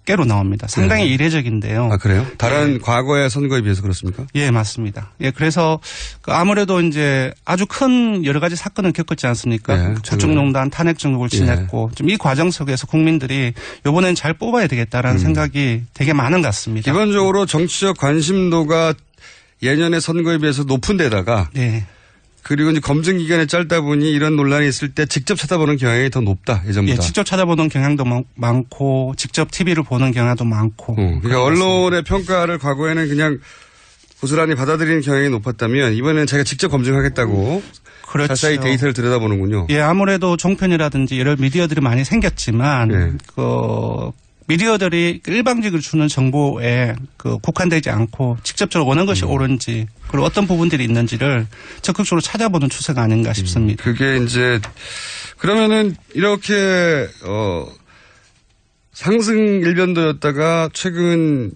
10개로 나옵니다. 상당히 네. 이례적인데요. 아, 그래요? 다른 과거의 선거에 비해서 그렇습니까? 예, 맞습니다. 예, 그래서 아무래도 이제 아주 큰 여러 가지 사건을 겪었지 않습니까? 네, 국정농단, 탄핵 정국을 지냈고 좀 이 과정 속에서 국민들이 이번엔 잘 뽑아야 되겠다라는 생각이 되게 많은 것 같습니다. 기본적으로 정치적 관심도가 예년의 선거에 비해서 높은 데다가 네. 그리고 이제 검증 기간이 짧다 보니 이런 논란이 있을 때 직접 찾아보는 경향이 더 높다, 예전보다. 예, 직접 찾아보는 경향도 많고 직접 TV를 보는 경향도 많고. 그러니까 언론의 평가를 과거에는 그냥 고스란히 받아들이는 경향이 높았다면 이번에는 자기가 직접 검증하겠다고 그렇죠. 자세히 데이터를 들여다보는군요. 예, 아무래도 종편이라든지 여러 미디어들이 많이 생겼지만 미디어들이 일방적으로 주는 정보에 국한되지 않고 직접적으로 어느 것이 옳은지 그리고 어떤 부분들이 있는지를 적극적으로 찾아보는 추세가 아닌가 싶습니다. 그게 이제 그러면은 이렇게 상승 일변도였다가 최근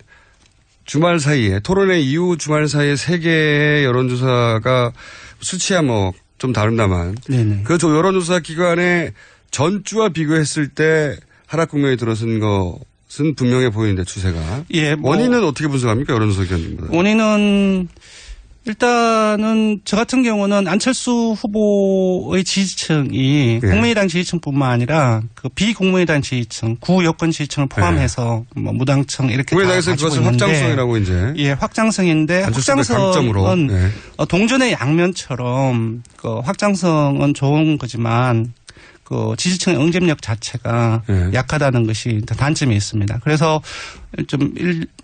주말 사이에 토론회 이후 주말 사이에 3개의 여론조사가 수치야 뭐 좀 다릅니다만 그 여론조사 기관의 전주와 비교했을 때 하락 국면에 들어선 것은 분명해 보이는데 추세가. 예, 원인은 어떻게 분석합니까? 여론조사 기관님보다. 원인은 일단은 저 같은 경우는 안철수 후보의 지지층이 국민의당 지지층뿐만 아니라 그 비국민의당 지지층, 구여권 지지층을 포함해서 뭐 무당층 이렇게 국민의당에서 그것을 확장성이라고 이제. 예, 확장성인데 확장성은 동전의 양면처럼 그 확장성은 좋은 거지만 그 지지층의 응집력 자체가 약하다는 것이 단점이 있습니다. 그래서 좀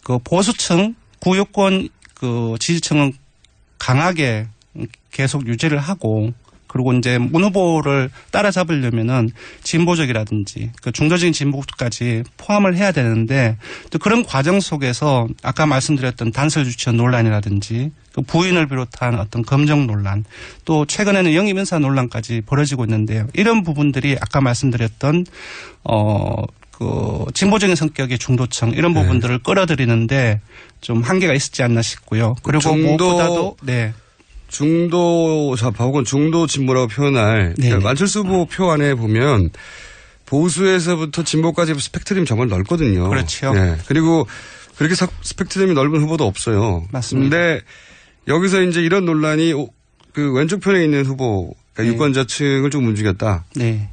그 보수층, 구여권 그 지지층은 강하게 계속 유지를 하고 그리고 이제 문 후보를 따라잡으려면은 진보적이라든지 그 중도적인 진보까지 포함을 해야 되는데 또 그런 과정 속에서 아까 말씀드렸던 단설 유치원 논란이라든지 그 부인을 비롯한 어떤 검정 논란 또 최근에는 영입 인사 논란까지 벌어지고 있는데요. 이런 부분들이 아까 말씀드렸던 그 진보적인 성격의 중도층 이런 부분들을 끌어들이는데 좀 한계가 있었지 않나 싶고요. 그리고 무엇보다도 중도 좌파 혹은 중도 진보라고 표현할 안철수 후보 표 안에 보면 보수에서부터 진보까지 스펙트럼이 정말 넓거든요. 그렇죠. 네. 그리고 그렇게 스펙트럼이 넓은 후보도 없어요. 맞습니다. 그런데 여기서 이제 이런 논란이 그 왼쪽 편에 있는 후보 그러니까 유권자층을 좀 움직였다. 네.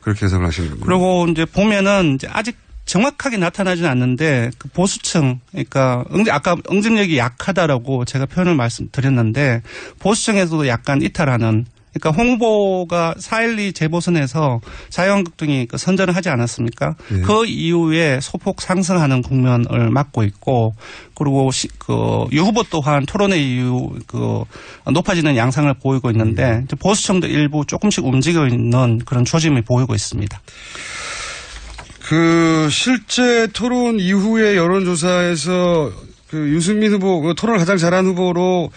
그렇게 해석을 하시는 거예요. 그리고 이제 보면은 이제 아직 정확하게 나타나지는 않는데 그 보수층 그러니까 아까 응집력이 약하다라고 제가 표현을 말씀드렸는데 보수층에서도 약간 이탈하는 그러니까 홍 후보가 4.12 재보선에서 자유한국 등이 선전을 하지 않았습니까? 그 이후에 소폭 상승하는 국면을 맞고 있고 그리고 유 후보 또한 토론회 이후 높아지는 양상을 보이고 있는데 보수층도 일부 조금씩 움직여 있는 그런 조짐이 보이고 있습니다. 그 실제 토론 이후의 여론조사에서 그 유승민 후보 토론을 가장 잘한 후보로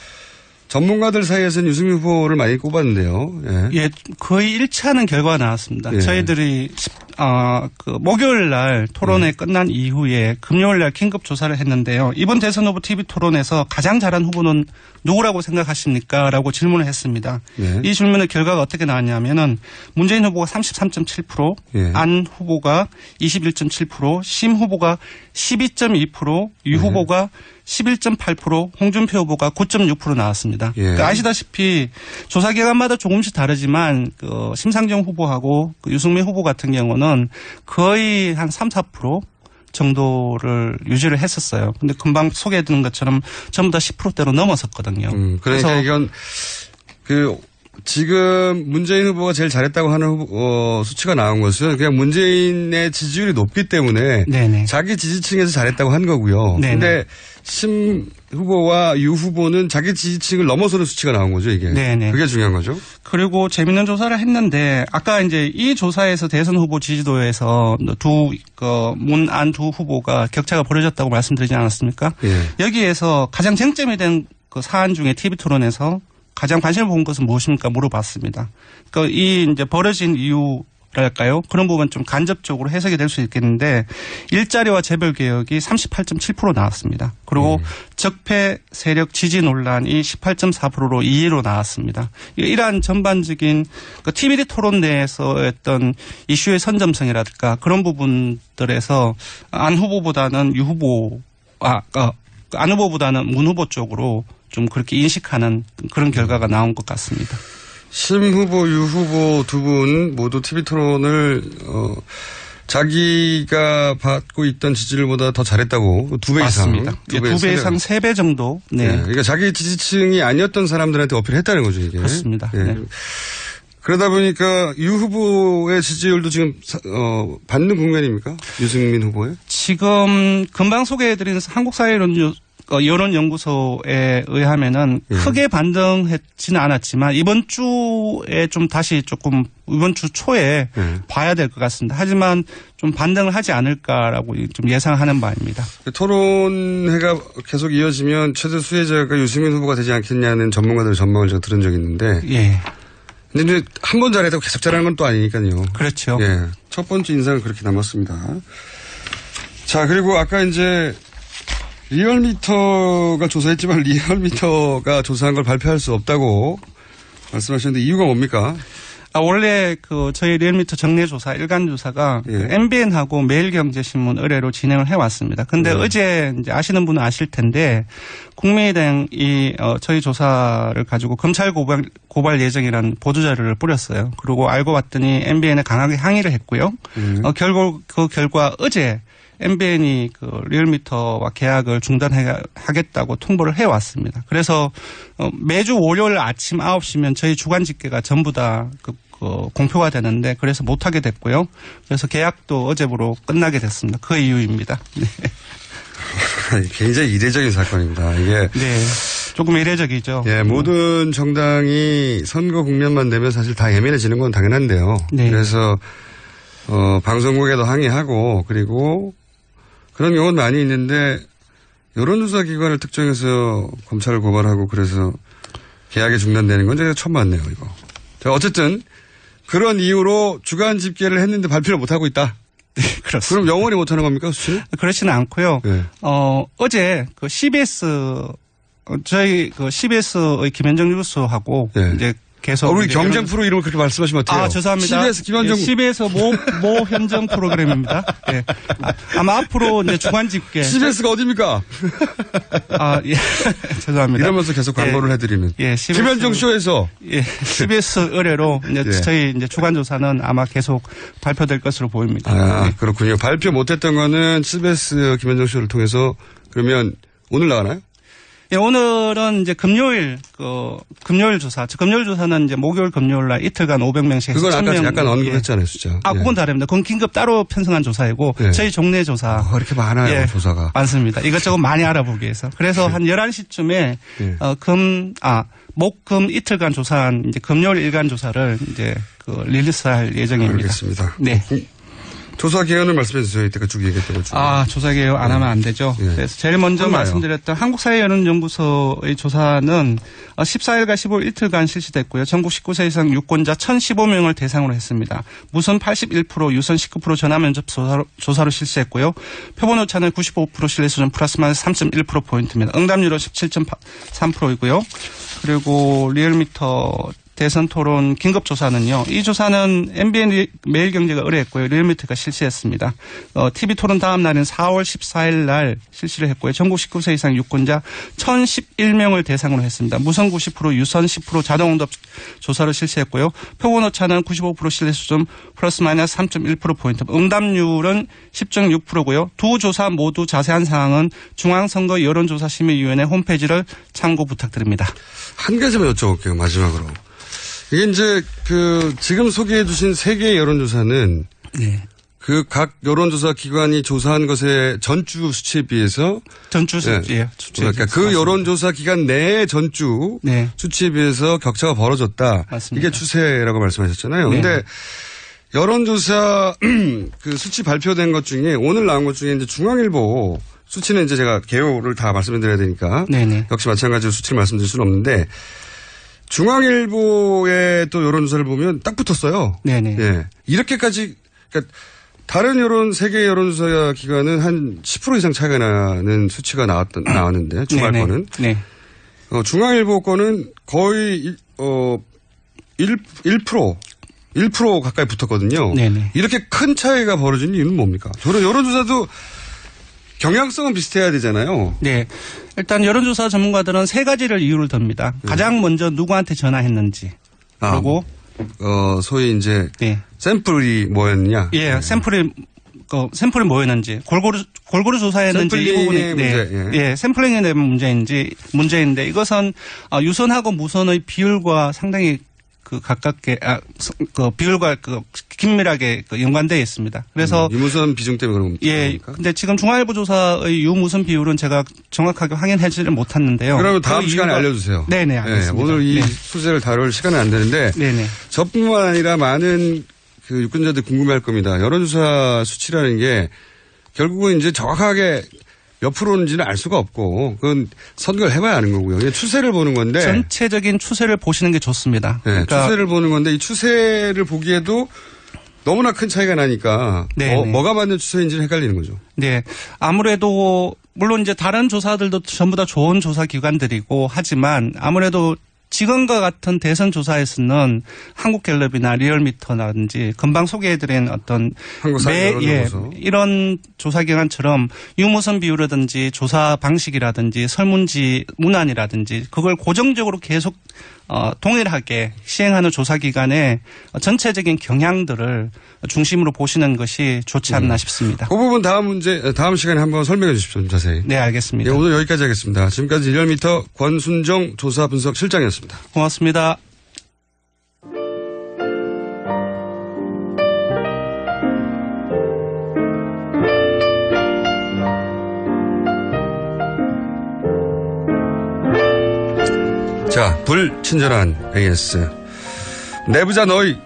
전문가들 사이에서는 유승민 후보를 많이 꼽았는데요. 예, 거의 일치하는 결과가 나왔습니다. 저희들이 그 목요일 날 토론회 끝난 이후에 금요일 날 긴급 조사를 했는데요. 이번 대선 후보 TV 토론에서 가장 잘한 후보는 누구라고 생각하십니까? 라고 질문을 했습니다. 이 질문의 결과가 어떻게 나왔냐면은 문재인 후보가 33.7%, 안 후보가 21.7%, 심 후보가 12.2%, 유 후보가 11.8%, 홍준표 후보가 9.6% 나왔습니다. 그러니까 아시다시피 조사 기관마다 조금씩 다르지만 그 심상정 후보하고 그 유승민 후보 같은 경우는 거의 한 3, 4% 정도를 유지를 했었어요. 근데 금방 소개해드린 것처럼 전부 다 10%대로 넘어섰거든요. 그러니까 그래서 이건 지금 문재인 후보가 제일 잘했다고 하는 수치가 나온 것은 그냥 문재인의 지지율이 높기 때문에 자기 지지층에서 잘했다고 한 거고요. 그런데 심 후보와 유 후보는 자기 지지층을 넘어서는 수치가 나온 거죠, 이게. 그게 중요한 거죠. 그리고 재밌는 조사를 했는데 아까 이제 이 조사에서 대선 후보 지지도에서 문, 안 두 후보가 격차가 벌어졌다고 말씀드리지 않았습니까? 여기에서 가장 쟁점이 된 그 사안 중에 TV 토론에서 가장 관심을 본 것은 무엇입니까? 물어봤습니다. 그러니까 이 이제 벌어진 이유 할까요? 그런 부분 좀 간접적으로 해석이 될 수 있겠는데 일자리와 재벌 개혁이 38.7% 나왔습니다. 그리고 적폐 세력 지지 논란이 18.4%로 2위로 나왔습니다. 이러한 전반적인 TVD 토론 내에서 어떤 이슈의 선점성이랄까 그런 부분들에서 안 후보보다는 안 후보보다는 문 후보 쪽으로 좀 그렇게 인식하는 그런 결과가 나온 것 같습니다. 심 후보, 유 후보 두 분 모두 TV 토론을 자기가 받고 있던 지지율보다 더 잘했다고 2배 이상. 맞습니다. 2배 이상 3배 정도. 네. 네. 그러니까 자기 지지층이 아니었던 사람들한테 어필했다는 거죠, 이게. 그렇습니다. 네. 네. 그러다 보니까 유 후보의 지지율도 지금 받는 국면입니까? 유승민 후보의? 지금 금방 소개해드린 한국사회여론연구소에 의하면은 크게 반등했지는 않았지만 이번 주에 좀 다시 조금 이번 주 초에 봐야 될 것 같습니다. 하지만 좀 반등을 하지 않을까라고 좀 예상하는 바입니다. 토론회가 계속 이어지면 최대 수혜자가 유승민 후보가 되지 않겠냐는 전문가들의 전망을 제가 들은 적이 있는데. 예. 근데 이제 한 번 잘했다고 계속 잘하는 건 또 아니니까요. 그렇죠. 예. 첫 번째 인상은 그렇게 남았습니다. 자, 그리고 아까 이제 리얼미터가 조사했지만 리얼미터가 조사한 걸 발표할 수 없다고 말씀하셨는데 이유가 뭡니까? 원래 저희 리얼미터 정례조사, 일간조사가 MBN하고 매일경제신문 의뢰로 진행을 해왔습니다. 근데 어제 이제 아시는 분은 아실 텐데 국민의당이 저희 조사를 가지고 검찰 고발 예정이라는 보도자료를 뿌렸어요. 그리고 알고 봤더니 MBN에 강하게 항의를 했고요. 결국 그 결과 어제 MBN이 리얼미터와 계약을 중단하겠다고 통보를 해왔습니다. 그래서 매주 월요일 아침 9시면 저희 주간 집계가 전부 다 공표가 되는데 그래서 못하게 됐고요. 그래서 계약도 어제부로 끝나게 됐습니다. 그 이유입니다. 네. 굉장히 이례적인 사건입니다. 이게 네, 조금 이례적이죠. 예, 모든 정당이 선거 국면만 되면 사실 다 예민해지는 건 당연한데요. 네. 그래서 방송국에도 항의하고 그리고 그런 경우는 많이 있는데 여론조사 기관을 특정해서 검찰을 고발하고 그래서 계약이 중단되는 건 제가 처음 봤네요, 이거. 자, 어쨌든 그런 이유로 주간 집계를 했는데 발표를 못하고 있다. 네, 그렇습니다. 그럼 영원히 못하는 겁니까, 수치는? 그렇지는 않고요. 네. 어제 CBS 저희 CBS의 김현정 뉴스하고 이제 계속 우리 경쟁 프로 이름을 그렇게 말씀하시면 어때요? 죄송합니다. CBS 김현정. CBS 모 현정 프로그램입니다. 네. 아마 앞으로 이제 주간 집계. CBS가 어디입니까? 예. 죄송합니다. 이러면서 계속 광고를 해드리는. 예. 김현정 쇼에서. 예. CBS 의뢰로 이제 저희 이제 주간 조사는 아마 계속 발표될 것으로 보입니다. 그렇군요. 발표 못했던 거는 CBS 김현정 쇼를 통해서 그러면 오늘 나가나요? 예, 오늘은 이제 금요일 조사. 금요일 조사는 이제 목요일 금요일 날 이틀간 500명씩. 그건 아까 약간 언급했잖아요, 숫자. 그건 다릅니다. 그건 긴급 따로 편성한 조사이고 저희 종례 조사. 이렇게 많아요, 조사가. 많습니다. 이것저것 많이 알아보기 위해서. 그래서 한 11시쯤에 목, 금 이틀간 조사한 이제 금요일 일간 조사를 이제 릴리스할 예정입니다. 알겠습니다. 네. 조사 개헌을 말씀해 주세요. 이때가 쭉 얘기했던 것 조사 개헌 안 하면 안 되죠. 그래서 제일 먼저 말씀드렸던 한국사회여론연구소의 조사는 14일과 15일 이틀간 실시됐고요. 전국 19세 이상 유권자 1,015명을 대상으로 했습니다. 무선 81%, 유선 19% 전화 면접 조사로 실시했고요. 표본 오차는 95% 신뢰 수준 플러스 마이너스 3.1%포인트입니다. 응답률은 17.3%이고요. 그리고 리얼미터 대선 토론 긴급조사는요. 이 조사는 MBN 매일경제가 의뢰했고요. 리얼미터가 실시했습니다. TV 토론 다음 날인 4월 14일 날 실시를 했고요. 전국 19세 이상 유권자 1,011명을 대상으로 했습니다. 무선 90%, 유선 10% 자동응답 조사를 실시했고요. 표본 오차는 95% 신뢰 수준 플러스 마이너스 3.1%포인트. 응답률은 10.6%고요. 두 조사 모두 자세한 사항은 중앙선거 여론조사심의위원회 홈페이지를 참고 부탁드립니다. 한 가지만 여쭤볼게요. 마지막으로. 이게 이제 지금 소개해 주신 3개의 여론조사는 각 여론조사 기관이 조사한 것의 전주 수치에 비해서 그러니까 그 여론조사 기간 내의 전주 수치에 비해서 격차가 벌어졌다. 맞습니다. 이게 추세라고 말씀하셨잖아요. 그런데 여론조사 수치 발표된 것 중에 오늘 나온 것 중에 이제 중앙일보 수치는 이제 제가 개요를 다 말씀드려야 되니까 역시 마찬가지로 수치를 말씀드릴 수는 없는데 중앙일보의 또 여론조사를 보면 딱 붙었어요. 네네. 예. 이렇게까지, 그러니까 다른 세계 여론조사 기관은 한 10% 이상 차이가 나는 수치가 나왔는데, 주말 네네. 거는. 네. 중앙일보 거는 거의, 1% 가까이 붙었거든요. 네네. 이렇게 큰 차이가 벌어진 이유는 뭡니까? 저는 여론조사도 경향성은 비슷해야 되잖아요. 네. 일단 여론조사 전문가들은 세 가지를 이유를 듭니다. 가장 먼저 누구한테 전화했는지. 그리고 소위 이제 네. 샘플이 뭐였느냐. 예, 샘플이 뭐였는지 골고루 조사했는지 이 부분이 문제. 예, 샘플링에 대한 문제인데 이것은 유선하고 무선의 비율과 상당히 가깝게 비율과 긴밀하게 연관되어 있습니다. 그래서 유무선 비중 때문에 그런 겁니까? 예. 근데 지금 중앙일보 조사의 유무선 비율은 제가 정확하게 확인하지를 못했는데요. 그러면 다음 시간에 알려주세요. 네네, 알겠습니다. 네, 오늘 이 소재를 다룰 시간은 안 되는데. 네네. 저뿐만 아니라 많은 유권자들 궁금해할 겁니다. 여론조사 수치라는 게 결국은 이제 정확하게 몇 프로인지는 알 수가 없고 그건 선거를 해봐야 아는 거고요. 그냥 추세를 보는 건데. 전체적인 추세를 보시는 게 좋습니다. 네, 그러니까 추세를 보는 건데 이 추세를 보기에도 너무나 큰 차이가 나니까 뭐가 맞는 추세인지는 헷갈리는 거죠. 네. 아무래도 물론 이제 다른 조사들도 전부 다 좋은 조사 기관들이고 하지만 아무래도 지금과 같은 대선 조사에서는 한국갤럽이나 리얼미터라든지 금방 소개해드린 어떤 이런 조사기관처럼 유무선 비율이라든지 조사 방식이라든지 설문지 문안이라든지 그걸 고정적으로 계속 동일하게 시행하는 조사기관의 전체적인 경향들을 중심으로 보시는 것이 좋지 않나 싶습니다. 그 부분 다음 시간에 한번 설명해 주십시오. 자세히. 네, 알겠습니다. 네, 오늘 여기까지 하겠습니다. 지금까지 리얼미터 권순정 조사분석 실장이었습니다. 고맙습니다. 자, 불친절한 AS. 내부자 너희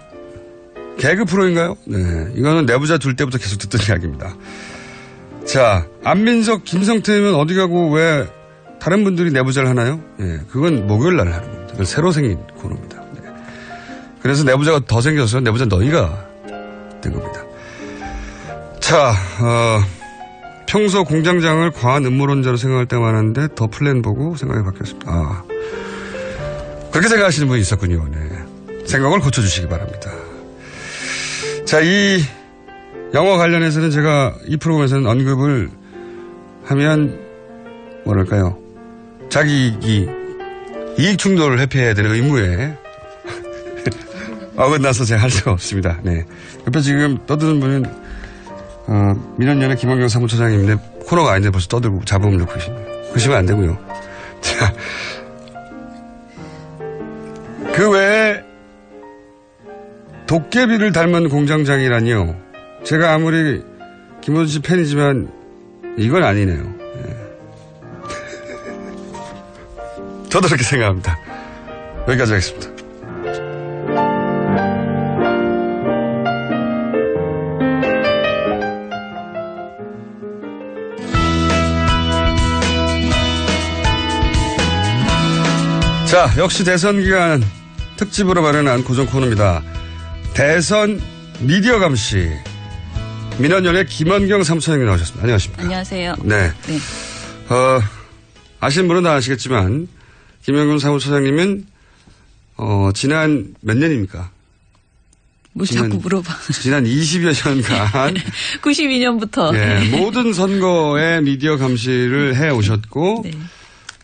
개그 프로인가요? 네. 이거는 내부자 둘 때부터 계속 듣던 이야기입니다. 자, 안민석, 김성태면 어디 가고 왜 다른 분들이 내부자를 하나요? 네. 그건 목요일 날 하는 겁니다. 그건 새로 생긴 코너입니다. 네. 그래서 내부자가 더 생겨서 내부자 너희가 된 겁니다. 자, 평소 공장장을 과한 음모론자로 생각할 때가 많았는데 더 플랜 보고 생각이 바뀌었습니다. 그렇게 생각하시는 분이 있었군요. 네. 생각을 고쳐주시기 바랍니다. 자, 이 영화 관련해서는 제가 이 프로그램에서는 언급을 하면 뭐랄까요. 자기 이익 충돌을 회피해야 되는 의무에 어긋나서 제가 할 수가 없습니다. 네. 옆에 지금 떠드는 분은 민원연의 김원경 사무처장님인데 코너가 아닌데 벌써 떠들고 잡음을 넣고 계십니다. 그러시면 안 되고요. 자, 그 외에 도깨비를 닮은 공장장이라니요. 제가 아무리 김원준 씨 팬이지만 이건 아니네요. 네. 저도 그렇게 생각합니다. 여기까지 하겠습니다. 자, 역시 대선 기간 특집으로 마련한 고정 코너입니다. 대선 미디어 감시. 민원연의 김원경 사무처장님 나오셨습니다. 안녕하십니까. 안녕하세요. 네. 네. 아시는 분은 다 아시겠지만, 김원경 사무처장님은, 지난 몇 년입니까? 자꾸 물어봐. 지난 20여 년간. 92년부터. 네, 모든 선거에 미디어 감시를 해 오셨고, 네.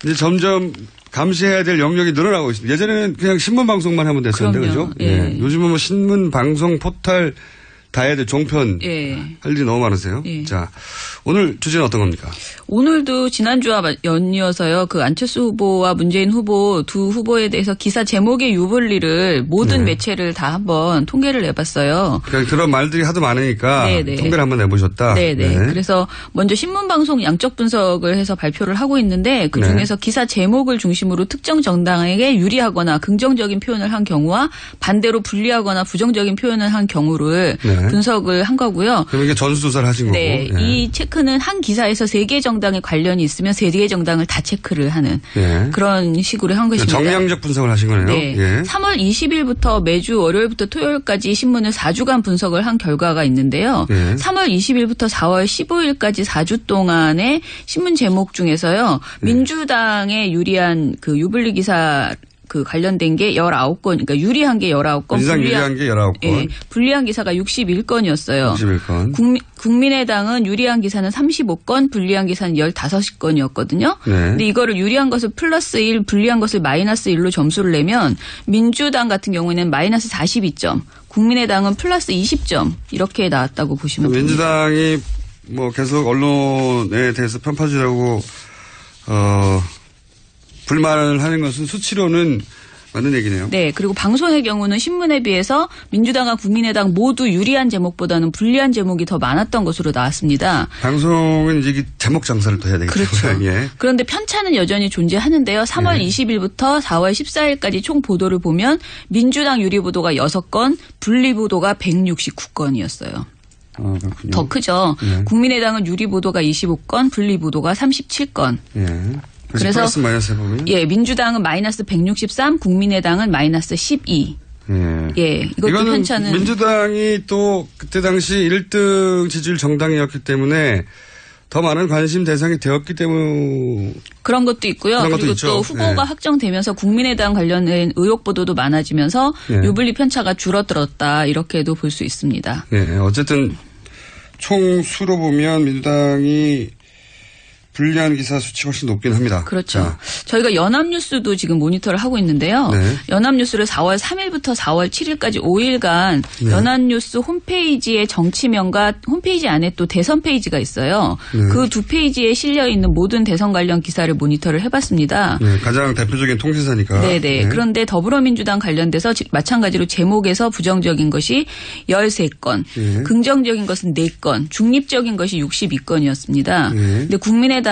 이제 점점 감시해야 될 영역이 늘어나고 있습니다. 예전에는 그냥 신문 방송만 하면 됐었는데, 그죠? 예. 네. 요즘은 뭐 신문, 방송, 포털 다 해야 돼. 종편. 예. 할 일이 너무 많으세요. 예. 자, 오늘 주제는 어떤 겁니까? 오늘도 지난주와 연이어서요. 그 안철수 후보와 문재인 후보 두 후보에 대해서 기사 제목의 유불리를 모든 매체를 다 한번 통계를 내봤어요. 그러니까 그런 말들이 하도 많으니까 네네. 통계를 한번 내보셨다. 네네. 네. 그래서 먼저 신문방송 양적 분석을 해서 발표를 하고 있는데 그중에서 기사 제목을 중심으로 특정 정당에게 유리하거나 긍정적인 표현을 한 경우와 반대로 불리하거나 부정적인 표현을 한 경우를 분석을 한 거고요. 그럼 이게 전수조사를 하신 거고. 네. 이 체크는 한 기사에서 3개 정도 정당에 관련이 있으면 세 개 정당을 다 체크를 하는 예. 그런 식으로 한 것입니다. 정량적 분석을 하신 거네요. 네. 예. 3월 20일부터 매주 월요일부터 토요일까지 신문을 4주간 분석을 한 결과가 있는데요. 예. 3월 20일부터 4월 15일까지 4주 동안의 신문 제목 중에서요. 민주당에 유리한 그 유불리 기사 그 관련된 게 19건, 그러니까 유리한 게 19건. 민주당 유리한 게 19건. 예, 불리한 기사가 61건이었어요. 61건. 국민의당은 유리한 기사는 35건, 불리한 기사는 15건이었거든요. 네. 근데 이거를 유리한 것을 플러스 1, 불리한 것을 마이너스 1로 점수를 내면 민주당 같은 경우에는 마이너스 42점, 국민의당은 플러스 20점 이렇게 나왔다고 보시면 됩니다. 민주당이 뭐 계속 언론에 대해서 편파주라고 불만을 하는 것은 수치로는 맞는 얘기네요. 네. 그리고 방송의 경우는 신문에 비해서 민주당과 국민의당 모두 유리한 제목보다는 불리한 제목이 더 많았던 것으로 나왔습니다. 방송은 이제 제목 장사를 또 해야 되기 때문에. 그렇죠. 예. 그런데 편차는 여전히 존재하는데요. 3월 네. 20일부터 4월 14일까지 총 보도를 보면 민주당 유리 보도가 6건, 불리 보도가 169건이었어요. 더 크죠. 네. 국민의당은 유리 보도가 25건, 불리 보도가 37건. 예. 그래서 플러스 마이너스 해보면? 예, 민주당은 마이너스 163, 국민의당은 마이너스 12. 예, 이것도 이거는 편차는. 민주당이 또 그때 당시 1등 지지율 정당이었기 때문에 더 많은 관심 대상이 되었기 때문에. 그런 것도 있고요. 그런 것도 그리고 있죠. 또 후보가 네. 확정되면서 국민의당 관련된 의혹 보도도 많아지면서 네. 유불리 편차가 줄어들었다. 이렇게도 볼 수 있습니다. 네, 어쨌든 총 수로 보면 민주당이 불리한 기사 수치가 훨씬 높긴 합니다. 그렇죠. 자. 저희가 연합뉴스도 지금 모니터를 하고 있는데요. 네. 연합뉴스를 4월 3일부터 4월 7일까지 5일간 네. 연합뉴스 홈페이지의 정치명과 홈페이지 안에 또 대선 페이지가 있어요. 네. 그 두 페이지에 실려 있는 모든 대선 관련 기사를 모니터를 해봤습니다. 네, 가장 대표적인 통신사니까. 네네. 네. 그런데 더불어민주당 관련돼서 마찬가지로 제목에서 부정적인 것이 13건, 네. 긍정적인 것은 4건, 중립적인 것이 62건이었습니다. 네. 근데 국민의당은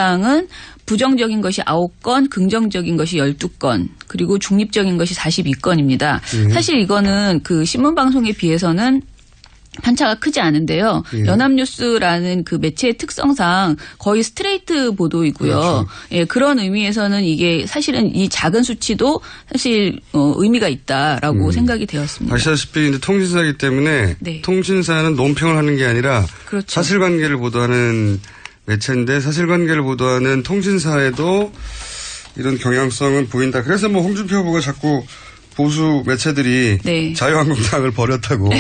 부정적인 것이 9건, 긍정적인 것이 12건, 그리고 중립적인 것이 42건입니다. 네. 사실 이거는 그 신문방송에 비해서는 편차가 크지 않은데요. 예. 연합뉴스라는 그 매체의 특성상 거의 스트레이트 보도이고요. 그렇죠. 예, 그런 의미에서는 이게 사실은 이 작은 수치도 사실 의미가 있다라고 생각이 되었습니다. 아시다시피 이제 통신사이기 때문에 네. 통신사는 논평을 하는 게 아니라 그렇죠. 사실관계를 보도하는 매체인데 사실관계를 보도하는 통신사에도 이런 경향성은 보인다. 그래서 뭐 홍준표 후보가 자꾸 보수 매체들이 네. 자유한국당을 버렸다고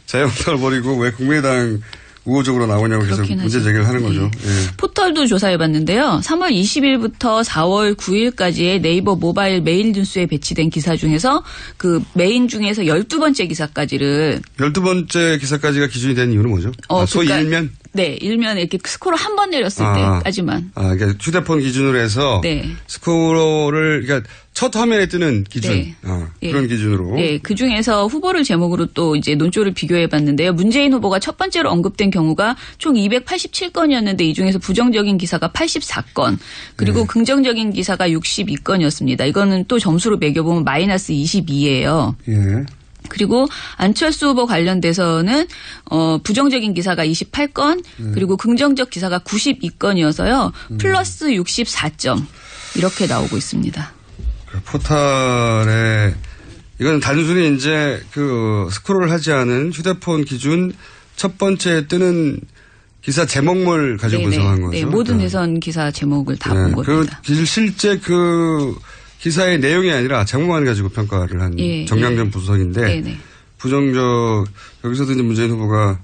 자유한국당을 버리고 왜 국민의당 우호적으로 나오냐고 계속 그렇긴 문제 하죠. 제기를 하는 거죠. 네. 예. 포털도 조사해봤는데요. 3월 20일부터 4월 9일까지의 네이버 모바일 메일 뉴스에 배치된 기사 중에서 그 메인 중에서 12번째 기사까지를 12번째 기사까지가 기준이 된 이유는 뭐죠? 소위 그러니까 일면? 네, 일면에 이렇게 스코어를 한 번 내렸을 때까지만. 그러니까 휴대폰 기준으로 해서 네. 스코어를 그러니까 첫 화면에 뜨는 기준 네. 그런 기준으로. 네, 그 중에서 후보를 제목으로 또 이제 논조를 비교해봤는데요. 문재인 후보가 첫 번째로 언급된 경우가 총 287건이었는데 이 중에서 부정적인 기사가 84건, 그리고 긍정적인 기사가 62건이었습니다. 이거는 또 점수로 매겨보면 마이너스 22예요. 예. 그리고 안철수 후보 관련돼서는 부정적인 기사가 28건, 그리고 긍정적 기사가 92건이어서요. 플러스 64점 이렇게 나오고 있습니다. 그 포털에 이건 단순히 이제 그 스크롤을 하지 않은 휴대폰 기준 첫 번째 뜨는 기사 제목물 가지고 분석한 거죠. 네, 모든 대선 기사 제목을 다 본 겁니다. 실제 그 기사의 내용이 아니라 제목만 가지고 평가를 한 정량전 분석인데 네네. 부정적 여기서도 이제 문재인 후보가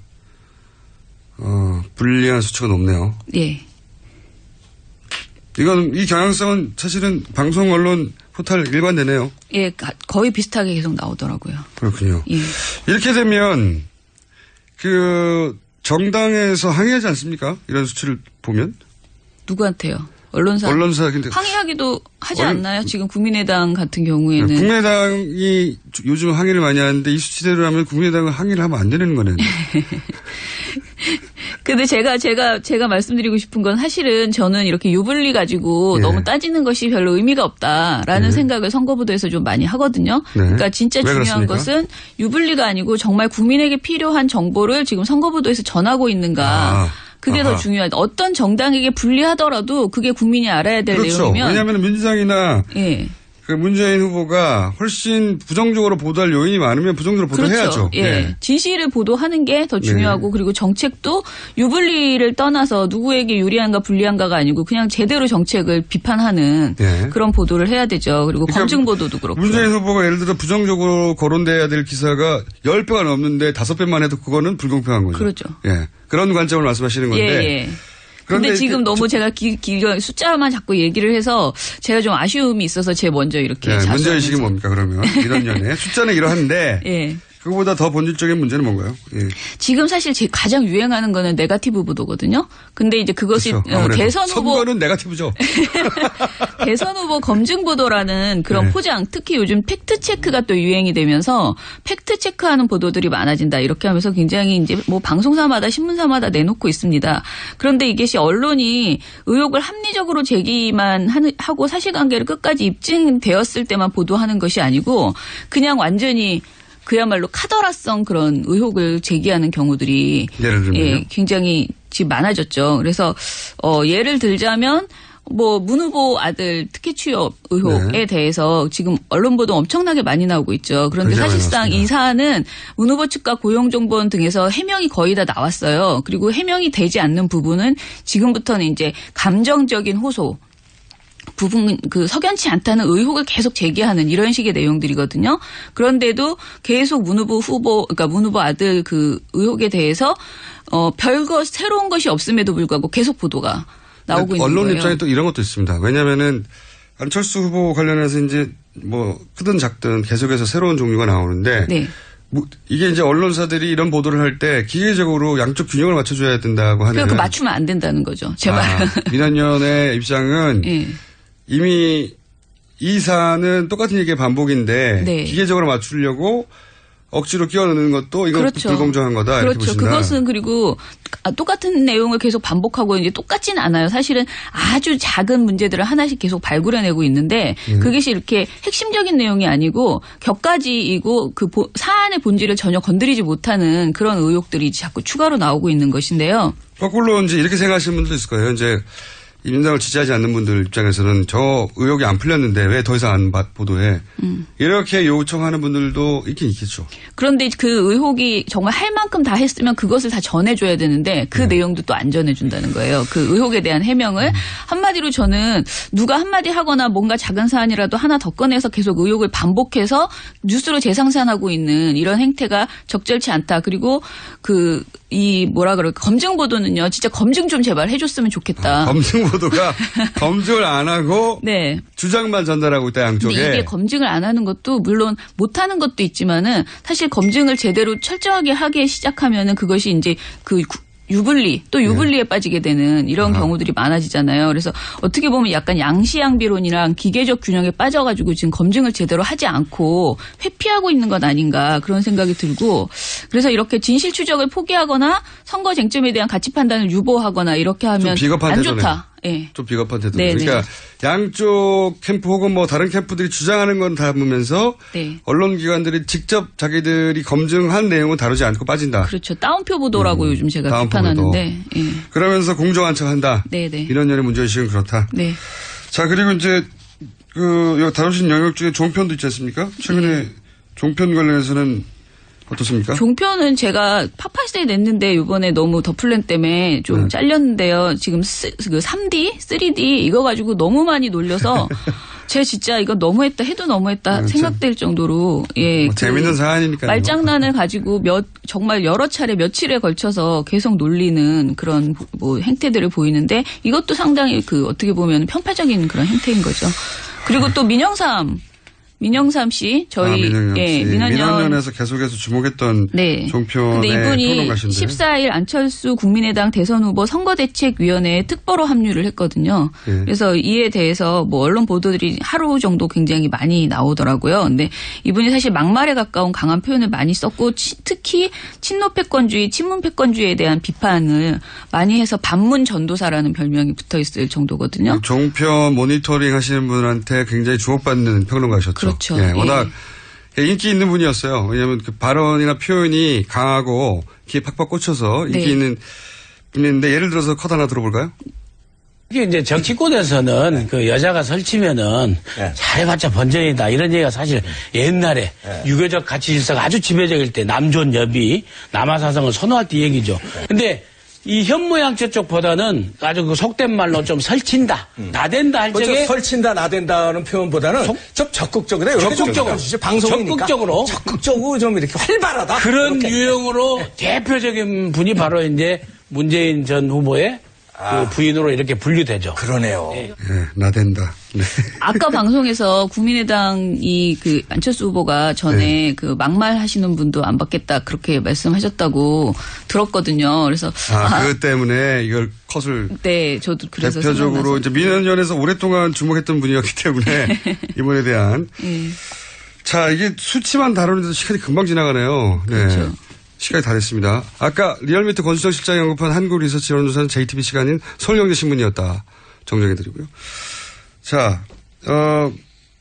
불리한 수치가 높네요. 예. 이건 이 경향성은 사실은 방송 언론 포털 일관되네요. 예, 거의 비슷하게 계속 나오더라고요. 그렇군요. 예. 이렇게 되면 그 정당에서 항의하지 않습니까? 이런 수치를 보면 누구한테요? 언론사. 근데 항의하기도 하지 않나요? 지금 국민의당 같은 경우에는. 국민의당이 요즘 항의를 많이 하는데 이 수치대로라면 국민의당은 항의를 하면 안 되는 거네요. 근데 제가 말씀드리고 싶은 건 사실은 저는 이렇게 유불리 가지고 너무 따지는 것이 별로 의미가 없다라는 생각을 선거부도에서 좀 많이 하거든요. 그러니까 진짜 중요한 것은 유불리가 아니고 정말 국민에게 필요한 정보를 지금 선거부도에서 전하고 있는가. 그게 더 중요하다. 어떤 정당에게 불리하더라도 그게 국민이 알아야 될 그렇죠. 내용이면. 왜냐하면 민주당이나 예. 그 문재인 후보가 훨씬 부정적으로 보도할 요인이 많으면 부정적으로 보도해야죠. 그렇죠. 예. 네. 진실을 보도하는 게 더 중요하고 그리고 정책도 유불리를 떠나서 누구에게 유리한가 불리한가가 아니고 그냥 제대로 정책을 비판하는 그런 보도를 해야 되죠. 그리고 검증 보도도 그렇고. 문재인 후보가 예를 들어 부정적으로 거론돼야 될 기사가 10배가 넘는데 5배만 해도 그거는 불공평한 거죠. 그렇죠. 예. 그런 관점을 말씀하시는 건데. 예. 그런데 지금 너무 제가 숫자만 자꾸 얘기를 해서 제가 좀 아쉬움이 있어서 제가 먼저 이렇게. 문제의식이 뭡니까 그러면 이런 년에 숫자는 이러한데 예. 그거보다 더 본질적인 문제는 뭔가요? 예. 지금 사실 가장 유행하는 거는 네거티브 보도거든요. 근데 이제 그것이 그렇죠. 대선 후보 선거는 네거티브죠. 대선 후보 검증 보도라는 그런 포장, 특히 요즘 팩트 체크가 또 유행이 되면서 팩트 체크하는 보도들이 많아진다 이렇게 하면서 굉장히 이제 뭐 방송사마다 신문사마다 내놓고 있습니다. 그런데 이것이 언론이 의혹을 합리적으로 제기만 하고 사실관계를 끝까지 입증되었을 때만 보도하는 것이 아니고 그냥 완전히 그야말로 카더라성 그런 의혹을 제기하는 경우들이 예를 들면요? 굉장히 지금 많아졌죠. 그래서 예를 들자면 뭐 문 후보 아들 특혜 취업 의혹에 대해서 지금 언론 보도 엄청나게 많이 나오고 있죠. 그런데 사실상 이 사안은 문 후보 측과 고용정보원 등에서 해명이 거의 다 나왔어요. 그리고 해명이 되지 않는 부분은 지금부터는 이제 감정적인 호소 부분 석연치 않다는 의혹을 계속 제기하는 이런 식의 내용들이거든요. 그런데도 계속 문 후보 아들 그 의혹에 대해서 별거 새로운 것이 없음에도 불구하고 계속 보도가 나오고 있는 언론 거예요. 입장에 또 이런 것도 있습니다. 왜냐하면은 안철수 후보 관련해서 이제 뭐 크든 작든 계속해서 새로운 종류가 나오는데 이게 이제 언론사들이 이런 보도를 할 때 기계적으로 양쪽 균형을 맞춰줘야 된다고 하는. 그러니까 맞추면 안 된다는 거죠. 제 말은. 민원연의 입장은 이미 이 사안은 똑같은 얘기의 반복인데 기계적으로 맞추려고 억지로 끼워넣는 것도 이건 불공정한 거다. 이렇게 그렇죠. 보신다. 그것은 그리고 똑같은 내용을 계속 반복하고 이제 똑같지는 않아요. 사실은 아주 작은 문제들을 하나씩 계속 발굴해내고 있는데 그것이 이렇게 핵심적인 내용이 아니고 격가지이고 그 사안의 본질을 전혀 건드리지 못하는 그런 의혹들이 자꾸 추가로 나오고 있는 것인데요. 거꾸로 이제 이렇게 생각하시는 분들도 있을 거예요. 이제 이 민주당을 지지하지 않는 분들 입장에서는 저 의혹이 안 풀렸는데 왜 더 이상 안 보도해. 이렇게 요청하는 분들도 있긴 있겠죠. 그런데 그 의혹이 정말 할 만큼 다 했으면 그것을 다 전해줘야 되는데 그 내용도 또 안 전해준다는 거예요. 그 의혹에 대한 해명을. 한마디로 저는 누가 한마디 하거나 뭔가 작은 사안이라도 하나 더 꺼내서 계속 의혹을 반복해서 뉴스로 재생산하고 있는 이런 행태가 적절치 않다. 그리고 검증 보도는요. 진짜 검증 좀 제발 해줬으면 좋겠다. 검증 보도가 검증을 안 하고 주장만 전달하고 있다 양쪽에. 근데 이게 검증을 안 하는 것도 물론 못하는 것도 있지만은 사실 검증을 제대로 철저하게 하기 시작하면은 그것이 이제 유불리에 빠지게 되는 이런 경우들이 많아지잖아요. 그래서 어떻게 보면 약간 양시양비론이랑 기계적 균형에 빠져가지고 지금 검증을 제대로 하지 않고 회피하고 있는 것 아닌가 그런 생각이 들고 그래서 이렇게 진실 추적을 포기하거나 선거 쟁점에 대한 가치 판단을 유보하거나 이렇게 하면 안 좋다. 예. 좀 비겁한 태도. 그러니까 양쪽 캠프 혹은 뭐 다른 캠프들이 주장하는 건 담으면서 언론기관들이 직접 자기들이 검증한 내용은 다루지 않고 빠진다. 그렇죠. 따옴표 보도라고 요즘 제가 비판하는데. 그러면서 공정한 척한다. 이런 년의 문제의식은 그렇다. 자 그리고 이제 다루신 영역 중에 종편도 있지 않습니까? 최근에 종편 관련해서는 어떻습니까? 종편은 제가 팝파스에 냈는데 이번에 너무 더플랜 때문에 좀 잘렸는데요. 지금 3D, 3D 이거 가지고 너무 많이 놀려서 제가 진짜 이거 너무했다 해도 너무했다 생각될 정도로 재밌는 사안이니까요. 말장난을 가지고 정말 여러 차례 며칠에 걸쳐서 계속 놀리는 그런 행태들을 보이는데 이것도 상당히 어떻게 보면 편파적인 그런 행태인 거죠. 그리고 또 민영삼 씨, 민원연에서 계속해서 주목했던 종편의 평론가신데 14일 안철수 국민의당 대선 후보 선거대책위원회에 특보로 합류를 했거든요. 그래서 이에 대해서 언론 보도들이 하루 정도 굉장히 많이 나오더라고요. 근데 이분이 사실 막말에 가까운 강한 표현을 많이 썼고 특히 친노 패권주의, 친문 패권주의에 대한 비판을 많이 해서 반문 전도사라는 별명이 붙어 있을 정도거든요. 종편 모니터링 하시는 분한테 굉장히 주목받는 평론가셨죠. 그렇죠. 워낙 인기 있는 분이었어요. 왜냐하면 발언이나 표현이 강하고 귀에 팍팍 꽂혀서 인기 있는 있는데 예를 들어서 컷 하나 들어볼까요? 이게 이제 정치권에서는 그 여자가 설치면은 잘해봤자 번전이다 이런 얘기가 사실 옛날에 유교적 가치 질서가 아주 지배적일 때 남존 여비 남아사성을 선호할 때 얘기죠. 근데 이 현모양처 쪽보다는 아주 그 속된 말로 좀 설친다, 나댄다 할 적에 설친다, 나댄다는 표현보다는 좀 적극적이다. 적극적으로 방송이니까 적극적으로 좀 이렇게 활발하다. 그런 그렇게. 유형으로 대표적인 분이 바로 이제 문재인 전 후보의 그 부인으로 이렇게 분류되죠. 그러네요. 네. 나댄다. 네. 아까 방송에서 국민의당이 그 안철수 후보가 전에 그 막말하시는 분도 안 받겠다 그렇게 말씀하셨다고 들었거든요. 그래서 그것 때문에 이걸 컷을 네, 저도 그래서 대표적으로 이제 민원연에서 오랫동안 주목했던 분이었기 때문에 이번에 대한 자 이게 수치만 다루는데도 시간이 금방 지나가네요. 네. 그렇죠. 시간이 다 됐습니다. 아까 리얼미터 권수정 실장이 언급한 한국리서치 여론조사는 JTBC가 아닌 서울경제신문이었다. 정정해드리고요. 자,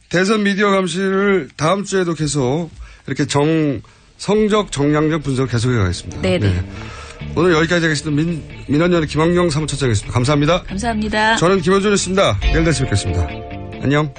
대선 미디어 감시를 다음 주에도 계속 이렇게 성적 정량적 분석을 계속해 가겠습니다. 네네. 네. 오늘 여기까지 하겠습니다. 민원연의 김학영 사무처장이었습니다. 감사합니다. 감사합니다. 저는 김원준이었습니다. 내일 다시 뵙겠습니다. 안녕.